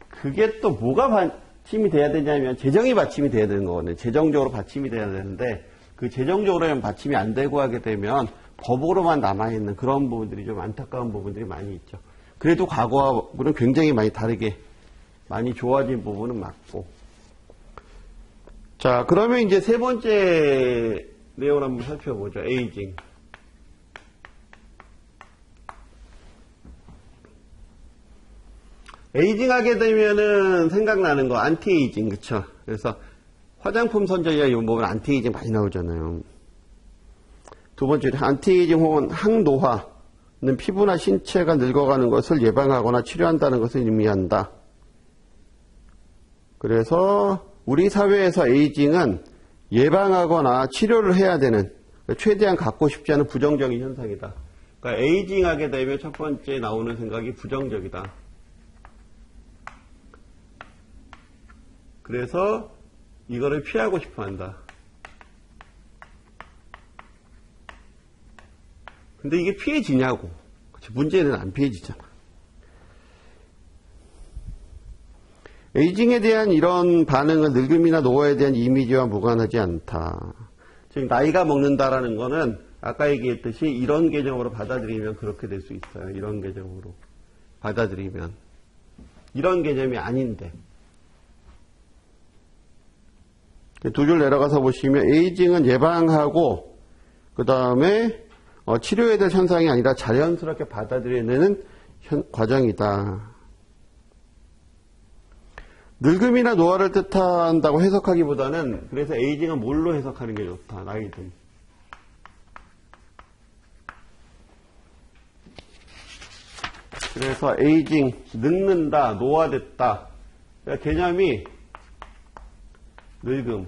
그게 또 뭐가 받침이 돼야 되냐면 재정이 받침이 돼야 되는 거거든요. 재정적으로 받침이 돼야 되는데 그 재정적으로 받침이 안 되고 하게 되면 법으로만 남아있는 그런 부분들이 좀 안타까운 부분들이 많이 있죠. 그래도 과거하고는 굉장히 많이 다르게 많이 좋아진 부분은 맞고. 자, 그러면 이제 세 번째 내용을 한번 살펴보죠. 에이징. 에이징 하게 되면은 생각나는 거 안티에이징, 그쵸? 그래서 화장품 선전이나 이런 보면 안티에이징 많이 나오잖아요. 두 번째, 안티에이징 혹은 항노화는 피부나 신체가 늙어가는 것을 예방하거나 치료한다는 것을 의미한다. 그래서 우리 사회에서 에이징은 예방하거나 치료를 해야 되는 최대한 갖고 싶지 않은 부정적인 현상이다. 그러니까 에이징 하게 되면 첫 번째 나오는 생각이 부정적이다. 그래서 이거를 피하고 싶어 한다. 근데 이게 피해지냐고. 문제는 안 피해지잖아. 에이징에 대한 이런 반응은 늙음이나 노화에 대한 이미지와 무관하지 않다. 즉 나이가 먹는다라는 거는 아까 얘기했듯이 이런 개념으로 받아들이면 그렇게 될 수 있어요. 이런 개념으로 받아들이면. 이런 개념이 아닌데. 두 줄 내려가서 보시면 에이징은 예방하고 그 다음에 치료해야 될 현상이 아니라 자연스럽게 받아들여내는 과정이다. 늙음이나 노화를 뜻한다고 해석하기보다는 그래서 에이징은 뭘로 해석하는 게 좋다. 나이 든. 그래서 에이징, 늙는다, 노화됐다. 그러니까 개념이 늙음,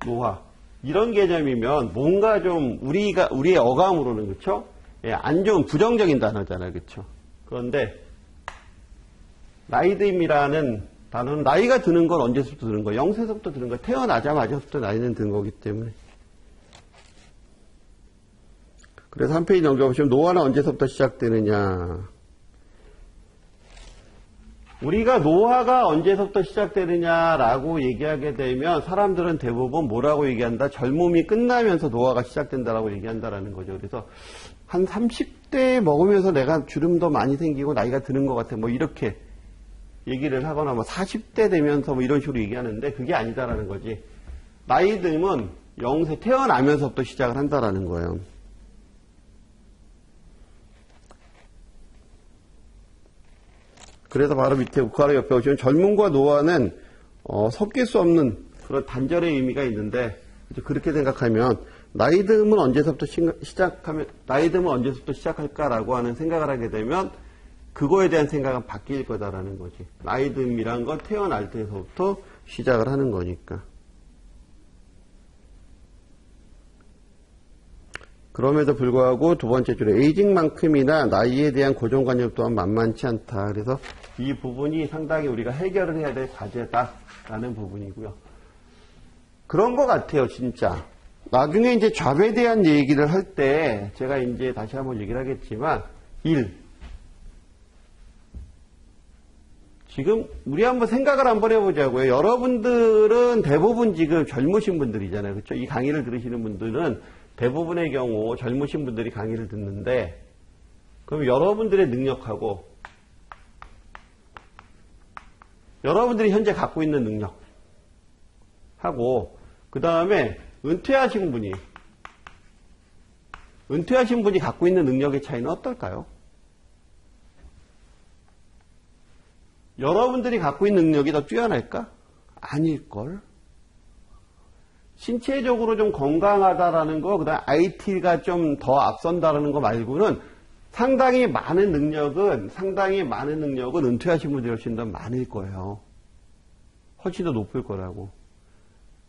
노화 이런 개념이면 뭔가 좀 우리의 어감으로는 그렇죠? 예, 안 좋은 부정적인 단어잖아요, 그렇죠? 그런데 나이듦이라는 단어는 나이가 드는 건 언제부터 드는 거예요? 0세서부터 드는 거예요. 태어나자마자부터 나이는 든 거기 때문에. 그래서 한 페이지 넘겨보시면 노화는 언제서부터 시작되느냐. 우리가 노화가 언제서부터 시작되느냐라고 얘기하게 되면 사람들은 대부분 뭐라고 얘기한다? 젊음이 끝나면서 노화가 시작된다라고 얘기한다라는 거죠. 그래서 한 30대 먹으면서 내가 주름도 많이 생기고 나이가 드는 것 같아. 뭐 이렇게 얘기를 하거나 뭐 40대 되면서 뭐 이런 식으로 얘기하는데 그게 아니다라는 거지. 나이 들면 영세 태어나면서부터 시작을 한다라는 거예요. 그래서 바로 밑에 우카르 옆에 보시면 젊음과 노화는 섞일 수 없는 그런 단절의 의미가 있는데 그렇게 생각하면 나이 듦은 언제서부터 시작할까라고 하는 생각을 하게 되면 그거에 대한 생각은 바뀔 거다라는 거지. 나이 듦이란 건 태어날 때서부터 시작을 하는 거니까. 그럼에도 불구하고 두 번째 줄에 에이징만큼이나 나이에 대한 고정관념 또한 만만치 않다. 그래서 이 부분이 상당히 우리가 해결을 해야 될 과제다라는 부분이고요. 그런 것 같아요, 진짜. 나중에 이제 잡에 대한 얘기를 할 때 제가 이제 다시 한번 얘기를 하겠지만 지금 우리 한번 생각을 한번 해보자고요. 여러분들은 대부분 지금 젊으신 분들이잖아요. 그렇죠? 이 강의를 들으시는 분들은 대부분의 경우 젊으신 분들이 강의를 듣는데 그럼 여러분들의 능력하고 여러분들이 현재 갖고 있는 능력하고 그 다음에 은퇴하신 분이 갖고 있는 능력의 차이는 어떨까요? 여러분들이 갖고 있는 능력이 더 뛰어날까? 아닐걸? 신체적으로 좀 건강하다라는 거, 그 다음에 IT가 좀 더 앞선다라는 거 말고는 상당히 많은 능력은 은퇴하신 분들이 훨씬 더 많을 거예요. 훨씬 더 높을 거라고.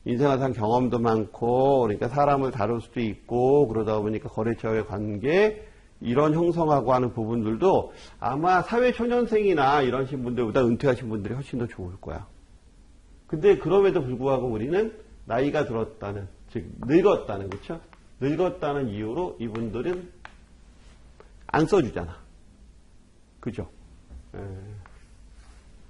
인생사상 경험도 많고, 그러니까 사람을 다룰 수도 있고, 그러다 보니까 거래처의 관계, 이런 형성하고 하는 부분들도 아마 사회초년생이나 이러신 분들보다 은퇴하신 분들이 훨씬 더 좋을 거야. 근데 그럼에도 불구하고 우리는 나이가 들었다는, 즉 늙었다는, 그렇죠? 늙었다는 이유로 이분들은 안 써주잖아. 그죠?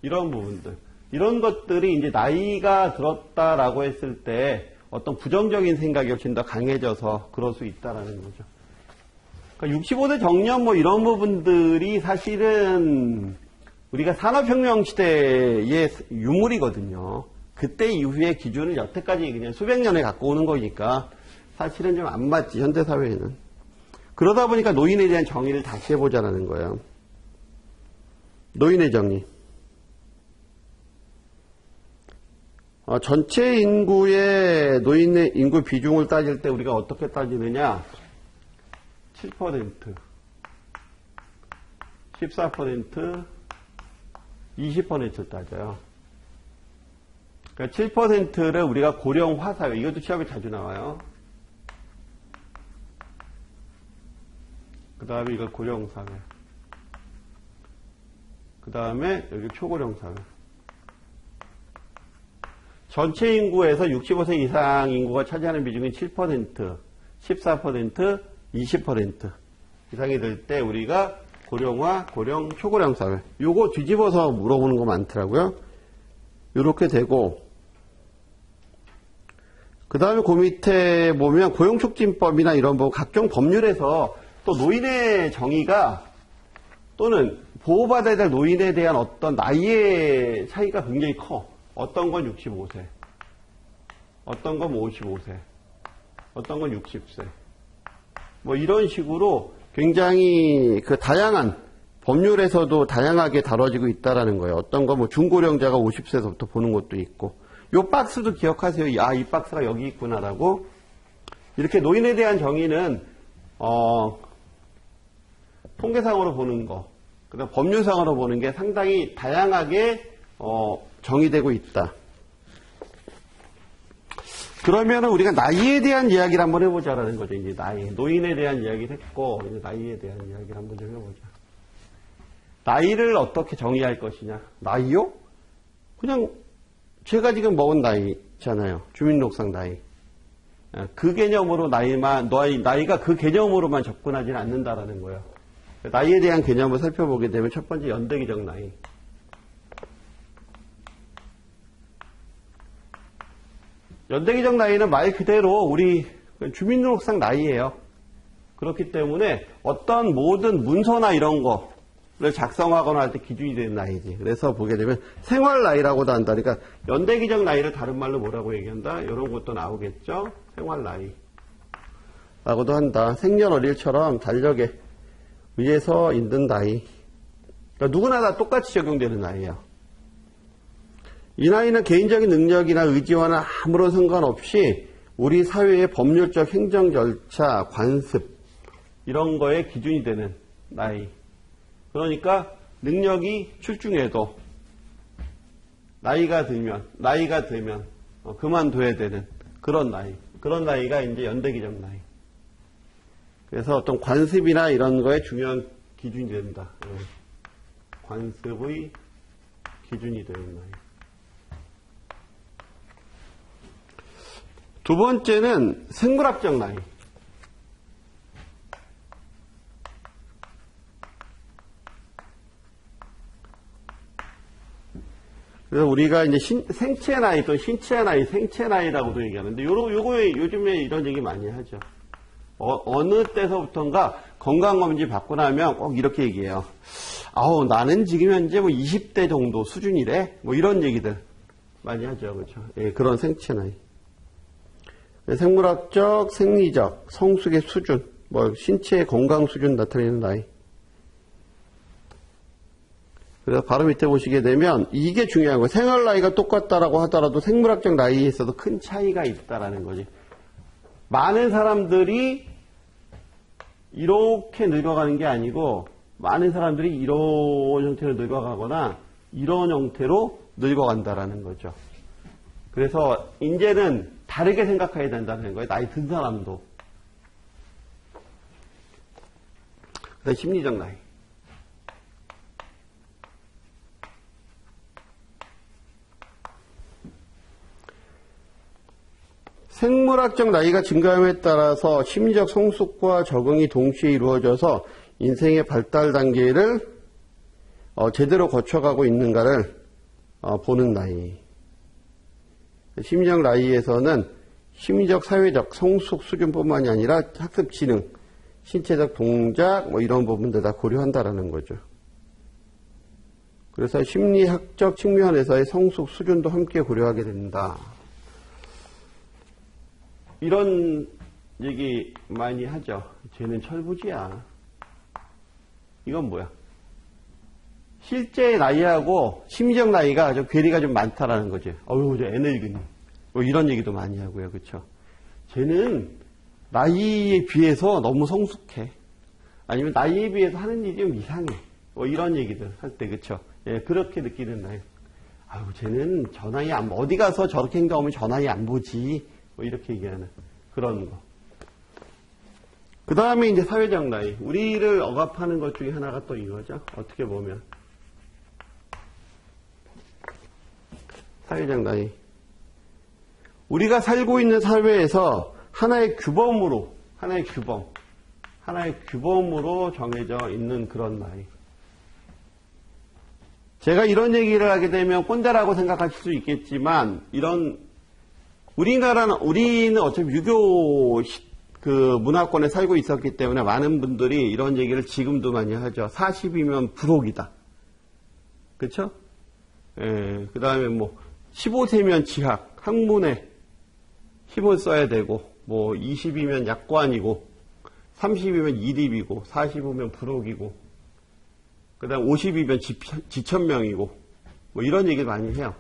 이런 부분들. 이런 것들이 이제 나이가 들었다라고 했을 때 어떤 부정적인 생각이 훨씬 더 강해져서 그럴 수 있다라는 거죠. 그러니까 65세 정년 뭐 이런 부분들이 사실은 우리가 산업혁명 시대의 유물이거든요. 그때 이후의 기준을 여태까지 그냥 수백 년에 갖고 오는 거니까 사실은 좀 안 맞지, 현대사회에는. 그러다 보니까 노인에 대한 정의를 다시 해보자라는 거예요. 노인의 정의. 전체 인구의 노인의 인구 비중을 따질 때 우리가 어떻게 따지느냐? 7%, 14%, 20%를 따져요. 그러니까 7%를 우리가 고령화 사회, 이것도 시험에 자주 나와요. 그 다음에 이거 고령 사회. 그 다음에 여기 초고령 사회. 전체 인구에서 65세 이상 인구가 차지하는 비중이 7%, 14%, 20% 이상이 될 때 우리가 고령화, 고령, 초고령 사회. 요거 뒤집어서 물어보는 거 많더라고요. 요렇게 되고, 그 다음에 그 밑에 보면 고용촉진법이나 이런 각종 법률에서 또 노인의 정의가 또는 보호받아야 될 노인에 대한 어떤 나이의 차이가 굉장히 커. 어떤 건 65세, 어떤 건 55세, 어떤 건 60세. 뭐 이런 식으로 굉장히 그 다양한 법률에서도 다양하게 다뤄지고 있다라는 거예요. 어떤 건 뭐 중고령자가 50세부터 보는 것도 있고. 요 박스도 기억하세요. 아, 이 박스가 여기 있구나라고. 이렇게 노인에 대한 정의는 통계상으로 보는 거, 그다음 법률상으로 보는 게 상당히 다양하게 정의되고 있다. 그러면은 우리가 나이에 대한 이야기를 한번 해보자라는 거죠. 이제 나이, 노인에 대한 이야기를 했고, 이제 나이에 대한 이야기를 한번 좀 해보자. 나이를 어떻게 정의할 것이냐? 나이요? 그냥 제가 지금 먹은 나이잖아요. 주민등록상 나이. 그 개념으로 나이가 그 개념으로만 접근하지는 않는다라는 거예요. 나이에 대한 개념을 살펴보게 되면 첫 번째 연대기적 나이. 연대기적 나이는 말 그대로 우리 주민등록상 나이예요. 그렇기 때문에 어떤 모든 문서나 이런 거를 작성하거나 할 때 기준이 되는 나이지. 그래서 보게 되면 생활 나이라고도 한다. 그러니까 연대기적 나이를 다른 말로 뭐라고 얘기한다? 이런 것도 나오겠죠. 생활 나이라고도 한다. 생년월일처럼 달력에 의해서 있는 나이. 그러니까 누구나 다 똑같이 적용되는 나이예요. 이 나이는 개인적인 능력이나 의지와는 아무런 상관없이 우리 사회의 법률적 행정 절차, 관습 이런 거에 기준이 되는 나이. 그러니까 능력이 출중해도 나이가 들면 그만둬야 되는 그런 나이. 그런 나이가 이제 연대기적 나이. 그래서 어떤 관습이나 이런 거에 중요한 기준이 된다. 관습의 기준이 되는 나이. 두 번째는 생물학적 나이. 그래서 우리가 이제 생체 나이 또는 신체 나이, 생체 나이라고도 얘기하는데 요거에 요즘에 이런 얘기 많이 하죠. 어느 때서부터인가 건강검진 받고 나면 꼭 이렇게 얘기해요. 나는 지금 현재 20대 정도 수준이래. 이런 얘기들 많이 하죠. 그렇죠? 예, 그런 생체 나이. 생물학적, 생리적, 성숙의 수준, 신체의 건강 수준 나타내는 나이. 그래서 바로 밑에 보시게 되면 이게 중요한 거예요. 생활 나이가 똑같다라고 하더라도 생물학적 나이에 있어도 큰 차이가 있다라는 거지. 많은 사람들이 이렇게 늙어가는 게 아니고 많은 사람들이 이런 형태로 늙어가거나 이런 형태로 늙어간다라는 거죠. 그래서 이제는 다르게 생각해야 된다는 거예요. 나이 든 사람도. 그다음 심리적 나이. 생물학적 나이가 증가함에 따라서 심리적 성숙과 적응이 동시에 이루어져서 인생의 발달 단계를 제대로 거쳐가고 있는가를 보는 나이. 심리적 나이에서는 심리적, 사회적 성숙 수준뿐만이 아니라 학습 지능, 신체적 동작 이런 부분들 다 고려한다라는 거죠. 그래서 심리학적 측면에서의 성숙 수준도 함께 고려하게 된다. 이런 얘기 많이 하죠. 쟤는 철부지야. 이건 뭐야? 실제 나이하고 심리적 나이가 좀 괴리가 좀 많다라는 거죠. 저 애 늙은이. 이런 얘기도 많이 하고요. 그렇죠? 쟤는 나이에 비해서 너무 성숙해. 아니면 나이에 비해서 하는 일이 좀 이상해. 이런 얘기들 할 때, 그렇죠? 예, 그렇게 느끼는 나이. 쟤는 저 나이 어디 가서 저렇게 행동하면 저 나이 안 보지. 이렇게 얘기하는 그런 거. 그 다음에 이제 사회적 나이. 우리를 억압하는 것 중에 하나가 또 이거죠. 어떻게 보면. 사회적 나이. 우리가 살고 있는 사회에서 하나의 규범으로 정해져 있는 그런 나이. 제가 이런 얘기를 하게 되면 꼰대라고 생각하실 수 있겠지만, 우리는 어차피 유교 문화권에 살고 있었기 때문에 많은 분들이 이런 얘기를 지금도 많이 하죠. 40이면 불혹이다. 그쵸? 예, 그 다음에 15세면 지학, 학문에 힘을 써야 되고, 20이면 약관이고, 30이면 이립이고, 40이면 불혹이고, 그 다음 50이면 지천명이고, 이런 얘기를 많이 해요.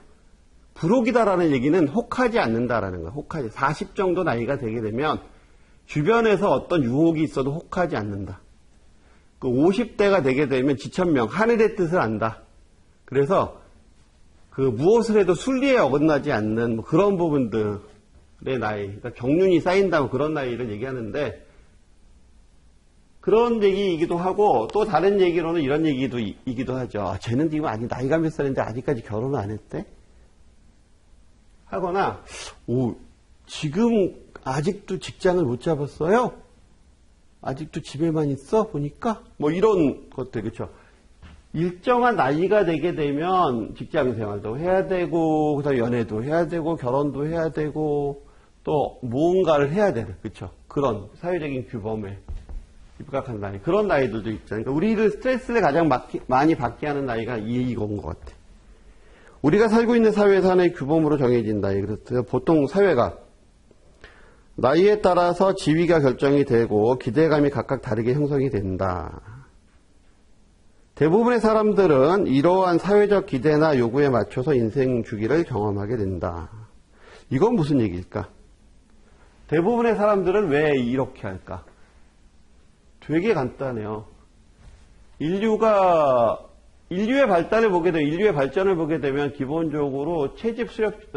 불혹이다라는 얘기는 혹하지 않는다라는 거예요. 40 정도 나이가 되게 되면 주변에서 어떤 유혹이 있어도 혹하지 않는다. 50대가 되게 되면 지천명, 하늘의 뜻을 안다. 그래서 무엇을 해도 순리에 어긋나지 않는 그런 부분들의 나이, 그러니까 경륜이 쌓인다고 그런 나이를 얘기하는데, 그런 얘기이기도 하고 또 다른 얘기로는 이런 얘기이기도 하죠. 쟤는 지금 나이가 몇 살인데 아직까지 결혼을 안 했대? 하거나 지금 아직도 직장을 못 잡았어요? 아직도 집에만 있어? 보니까? 뭐 이런 것들, 그쵸? 일정한 나이가 되게 되면 직장 생활도 해야 되고, 그 다음에 연애도 해야 되고, 결혼도 해야 되고, 또 무언가를 해야 되는, 그쵸? 그런 사회적인 규범에 입각한 나이. 그런 나이들도 있잖아요. 그러니까 우리를 스트레스를 가장 많이 받게 하는 나이가 이건 것 같아. 우리가 살고 있는 사회에서 하나의 규범으로 정해진 나이. 그래서 보통 사회가 나이에 따라서 지위가 결정이 되고 기대감이 각각 다르게 형성이 된다. 대부분의 사람들은 이러한 사회적 기대나 요구에 맞춰서 인생 주기를 경험하게 된다. 이건 무슨 얘기일까? 대부분의 사람들은 왜 이렇게 할까? 되게 간단해요. 인류의 발달을 보게 되면, 인류의 발전을 보게 되면 기본적으로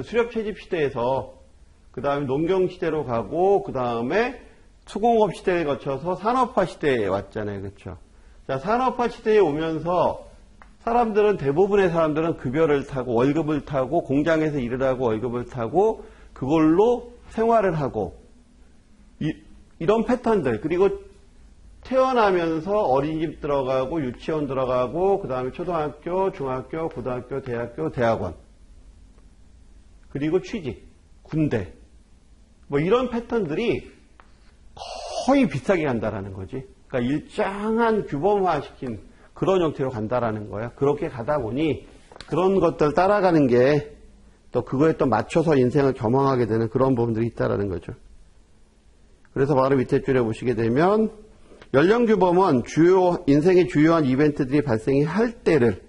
수렵 채집 시대에서 그 다음에 농경 시대로 가고 그 다음에 수공업 시대를 거쳐서 산업화 시대에 왔잖아요. 그렇죠? 자, 산업화 시대에 오면서 대부분의 사람들은 급여를 타고 월급을 타고 공장에서 일을 하고 월급을 타고 그걸로 생활을 하고 이런 패턴들, 그리고 태어나면서 어린이집 들어가고 유치원 들어가고 그 다음에 초등학교, 중학교, 고등학교, 대학교, 대학원, 그리고 취직, 군대, 뭐 이런 패턴들이 거의 비슷하게 간다라는 거지. 그러니까 일정한 규범화시킨 그런 형태로 간다라는 거야. 그렇게 가다 보니 그런 것들 따라가는 게 또 그거에 또 맞춰서 인생을 겸황하게 되는 그런 부분들이 있다라는 거죠. 그래서 바로 밑에 줄에 보시게 되면 연령 규범은 인생의 주요한 이벤트들이 발생이 할 때를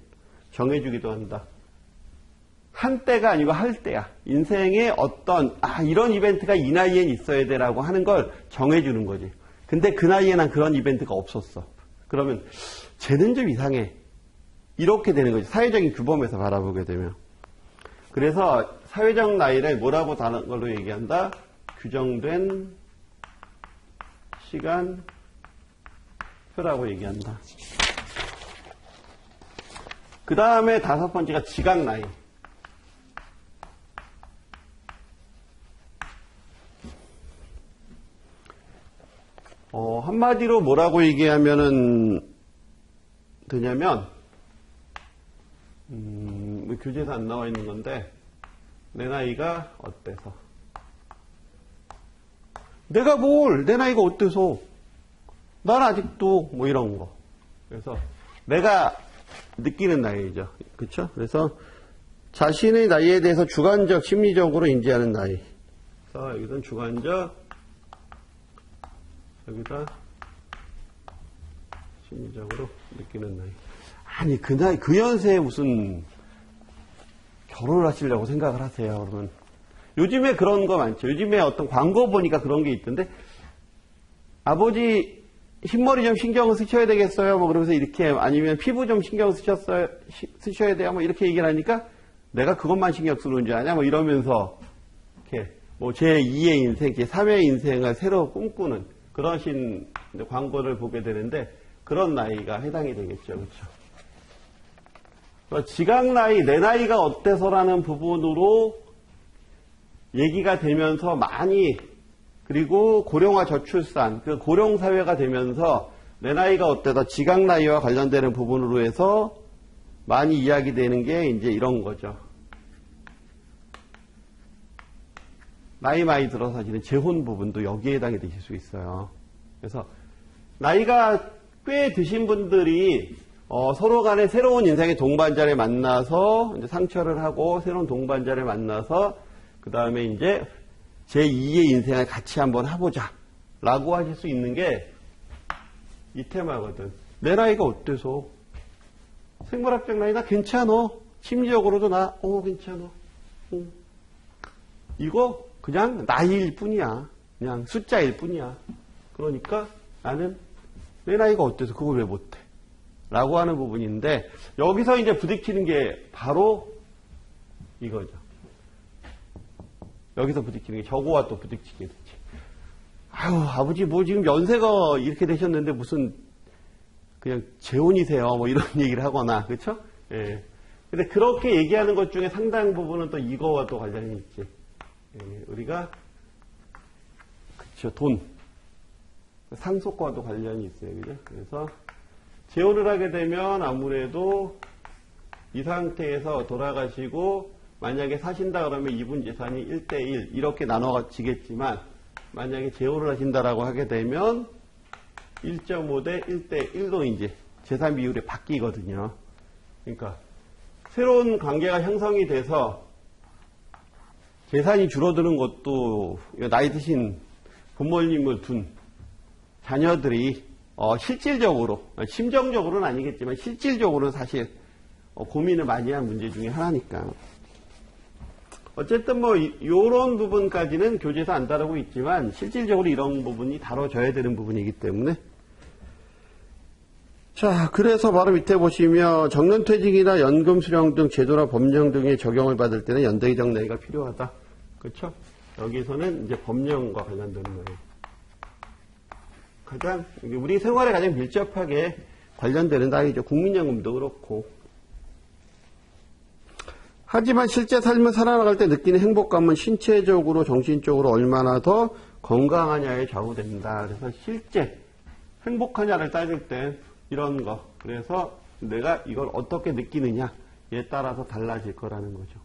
정해주기도 한다. 한때가 아니고 할 때야. 인생에 어떤 이런 이벤트가 이 나이엔 있어야 돼라고 하는 걸 정해주는 거지. 근데 그 나이에 난 그런 이벤트가 없었어. 그러면 쟤는 좀 이상해. 이렇게 되는 거지. 사회적인 규범에서 바라보게 되면. 그래서 사회적 나이를 뭐라고 다른 걸로 얘기한다? 규정된 시간표라고 얘기한다. 그 다음에 5번째가 지각 나이. 한마디로 뭐라고 얘기하면은 되냐면, 교재에서 안 나와 있는 건데, 내 나이가 어때서? 내 나이가 어때서? 난 아직도 뭐 이런 거. 그래서 내가 느끼는 나이죠. 그쵸? 그래서 자신의 나이에 대해서 주관적, 심리적으로 인지하는 나이. 그래서 여기서는 주관적, 여기다 심리적으로 느끼는 나이. 아니, 그 나이, 그 연세에 무슨 결혼을 하시려고 생각을 하세요, 그러면. 요즘에 그런 거 많죠. 요즘에 어떤 광고 보니까 그런 게 있던데, 아버지 흰머리 좀 신경 쓰셔야 되겠어요, 뭐 그러면서 이렇게, 아니면 피부 좀 신경 쓰셔야 돼요, 뭐 이렇게 얘기를 하니까, 내가 그것만 신경 쓰는 줄 아냐, 뭐 이러면서, 이렇게, 뭐 제2의 인생, 제3의 인생을 새로 꿈꾸는 그러신 광고를 보게 되는데, 그런 나이가 해당이 되겠죠, 그렇죠? 지각 나이, 내 나이가 어때서라는 부분으로 얘기가 되면서 많이, 그리고 고령화 저출산, 그 고령사회가 되면서 내 나이가 어때서 지각 나이와 관련되는 부분으로 해서 많이 이야기되는 게 이제 이런 거죠. 나이 많이 들어서 사실은 재혼 부분도 여기에 해당이 되실 수 있어요. 그래서 나이가 꽤 드신 분들이 서로 간에 새로운 인생의 동반자를 만나서 이제 상처를 하고 새로운 동반자를 만나서 그 다음에 이제 제2의 인생을 같이 한번 해보자 라고 하실 수 있는 게 이 테마거든. 내 나이가 어때서? 생물학적 나이 나 괜찮아. 심리적으로도 나 괜찮아. 이거 그냥 나이일 뿐이야. 그냥 숫자일 뿐이야. 그러니까 나는 내 나이가 어때서 그걸 왜 못해? 라고 하는 부분인데 여기서 이제 부딪히는 게 바로 이거죠. 여기서 부딪히는 게 저거와 또 부딪히게 되지. 아유, 아버지 뭐 지금 연세가 이렇게 되셨는데 무슨 그냥 재혼이세요. 뭐 이런 얘기를 하거나, 그렇죠? 예. 근데 그렇게 얘기하는 것 중에 상당 부분은 또 이거와 또 관련이 있지. 예. 우리가 그쵸, 돈. 상속과도 관련이 있어요. 그죠? 그래서 재혼을 하게 되면 아무래도 이 상태에서 돌아가시고 만약에 사신다 그러면 이분 재산이 1대1 이렇게 나눠지겠지만 만약에 재혼을 하신다라고 하게 되면 1.5 대 1대1로 이제 재산 비율이 바뀌거든요. 그러니까 새로운 관계가 형성이 돼서 재산이 줄어드는 것도 나이 드신 부모님을 둔 자녀들이 실질적으로, 심정적으로는 아니겠지만 실질적으로는 사실 고민을 많이 한 문제 중에 하나니까. 어쨌든 뭐 이런 부분까지는 교재에서 안 다루고 있지만 실질적으로 이런 부분이 다뤄져야 되는 부분이기 때문에. 자, 그래서 바로 밑에 보시면 정년퇴직이나 연금 수령 등 제도나 법령 등의 적용을 받을 때는 연대 이적 내기가 필요하다. 그렇죠? 여기서는 이제 법령과 관련되는 거예요. 가장 우리 생활에 가장 밀접하게 관련되는 나이죠. 국민연금도 그렇고. 하지만 실제 삶을 살아나갈 때 느끼는 행복감은 신체적으로 정신적으로 얼마나 더 건강하냐에 좌우된다. 그래서 실제 행복하냐를 따질 때 이런 거. 그래서 내가 이걸 어떻게 느끼느냐에 따라서 달라질 거라는 거죠.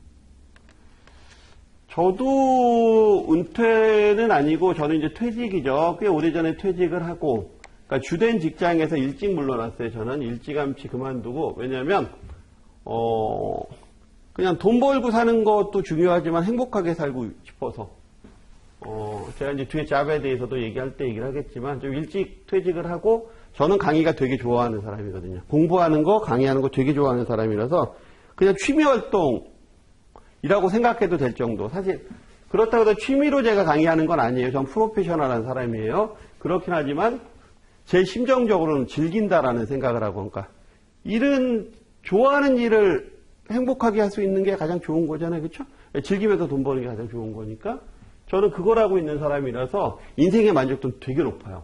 저도 은퇴는 아니고 저는 이제 퇴직이죠. 꽤 오래전에 퇴직을 하고, 그러니까 주된 직장에서 일찍 물러났어요. 저는 일찌감치 그만두고. 왜냐하면 그냥 돈 벌고 사는 것도 중요하지만 행복하게 살고 싶어서. 제가 이제 뒤에 잡에 대해서도 얘기할 때 얘기를 하겠지만 좀 일찍 퇴직을 하고, 저는 강의가 되게 좋아하는 사람이거든요. 공부하는 거, 강의하는 거 되게 좋아하는 사람이라서 그냥 취미 활동이라고 생각해도 될 정도. 사실 그렇다고 해서 취미로 제가 강의하는 건 아니에요. 전 프로페셔널한 사람이에요. 그렇긴 하지만 제 심정적으로는 즐긴다라는 생각을 하고, 그러니까 일은 좋아하는 일을 행복하게 할 수 있는 게 가장 좋은 거잖아요. 그렇죠? 즐기면서 돈 버는 게 가장 좋은 거니까 저는 그걸 하고 있는 사람이라서 인생의 만족도는 되게 높아요.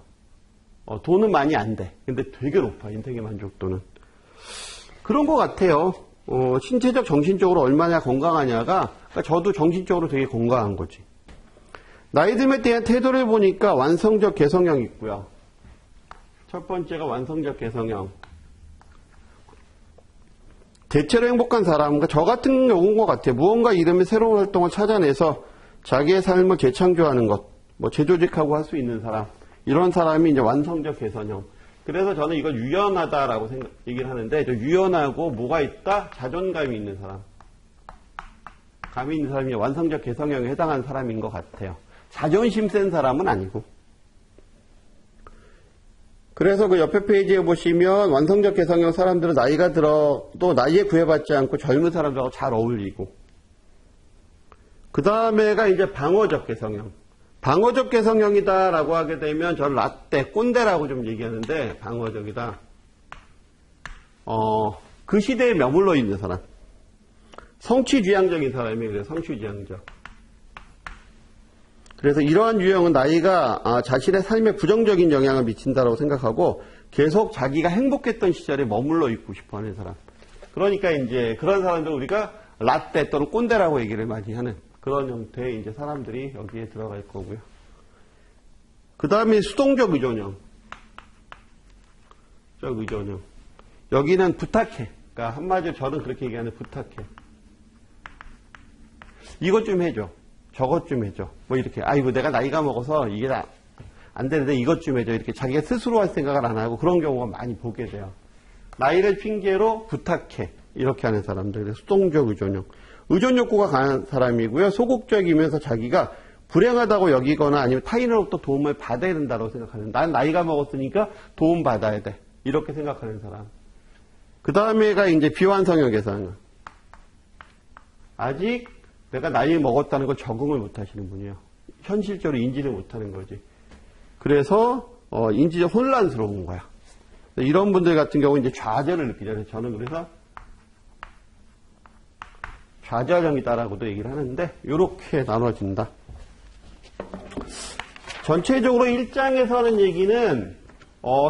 돈은 많이 안 돼. 근데 되게 높아, 인생의 만족도는. 그런 것 같아요. 신체적, 정신적으로 얼마나 건강하냐가, 그러니까 저도 정신적으로 되게 건강한 거지. 나이 듦에 대한 태도를 보니까 완성적 개성형이 있고요. 첫 번째가 완성적 개성형. 대체로 행복한 사람, 그러니까 저 같은 경우인 것 같아요. 무언가 이름의 새로운 활동을 찾아내서 자기의 삶을 재창조하는 것, 뭐 재조직하고 할 수 있는 사람. 이런 사람이 이제 완성적 개성형. 그래서 저는 이걸 유연하다라고 얘기를 하는데, 저 유연하고 뭐가 있다? 자존감이 있는 사람. 감이 있는 사람이 완성적 개성형에 해당하는 사람인 것 같아요. 자존심 센 사람은 아니고. 그래서 그 옆에 페이지에 보시면 완성적 개성형 사람들은 나이가 들어도 나이에 구애받지 않고 젊은 사람들하고 잘 어울리고. 그 다음에가 이제 방어적 개성형. 방어적 개성형이다라고 하게 되면 저는 라떼, 꼰대라고 좀 얘기하는데 방어적이다. 그 시대에 머물러 있는 사람. 성취지향적인 사람이에요. 그래서 성취지향적. 그래서 이러한 유형은 나이가 자신의 삶에 부정적인 영향을 미친다고 생각하고 계속 자기가 행복했던 시절에 머물러 있고 싶어하는 사람. 그러니까 이제 그런 사람들 우리가 라떼 또는 꼰대라고 얘기를 많이 하는 그런 형태의 이제 사람들이 여기에 들어갈 거고요. 그 다음에 수동적 의존형. 의존형. 여기는 부탁해. 그러니까 한마디로 저는 그렇게 얘기하는 부탁해. 이것 좀 해줘. 저것 좀 해줘. 뭐 이렇게. 아이고 내가 나이가 먹어서 이게 안 되는데 이것 좀 해줘. 이렇게 자기가 스스로 할 생각을 안 하고 그런 경우가 많이 보게 돼요. 나이를 핑계로 부탁해. 이렇게 하는 사람들. 수동적 의존형. 의존 욕구가 강한 사람이고요. 소극적이면서 자기가 불행하다고 여기거나 아니면 타인으로부터 도움을 받아야 된다고 생각하는. 난 나이가 먹었으니까 도움 받아야 돼. 이렇게 생각하는 사람. 그 다음에가 이제 비완성형 개성형. 아직 내가 나이 먹었다는 걸 적응을 못 하시는 분이에요. 현실적으로 인지를 못 하는 거지. 그래서 인지적 혼란스러운 거야. 이런 분들 같은 경우 이제 좌절을 느끼잖아요. 저는 그래서 좌절형이다라고도 얘기를 하는데 이렇게 나눠진다. 전체적으로 1장에서 하는 얘기는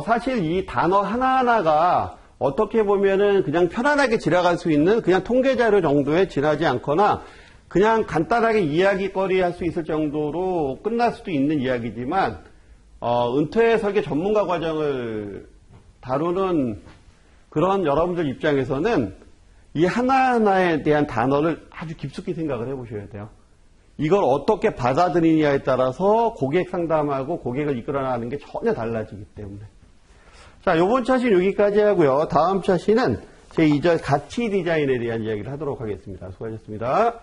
사실 이 단어 하나하나가 어떻게 보면은 그냥 편안하게 지나갈 수 있는 그냥 통계자료 정도에 지나지 않거나 그냥 간단하게 이야기거리 할 수 있을 정도로 끝날 수도 있는 이야기지만, 은퇴 설계 전문가 과정을 다루는 그런 여러분들 입장에서는 이 하나하나에 대한 단어를 아주 깊숙이 생각을 해보셔야 돼요. 이걸 어떻게 받아들이냐에 따라서 고객 상담하고 고객을 이끌어나가는 게 전혀 달라지기 때문에. 자, 요번 차시는 여기까지 하고요. 다음 차시는 제2절 가치 디자인에 대한 이야기를 하도록 하겠습니다. 수고하셨습니다.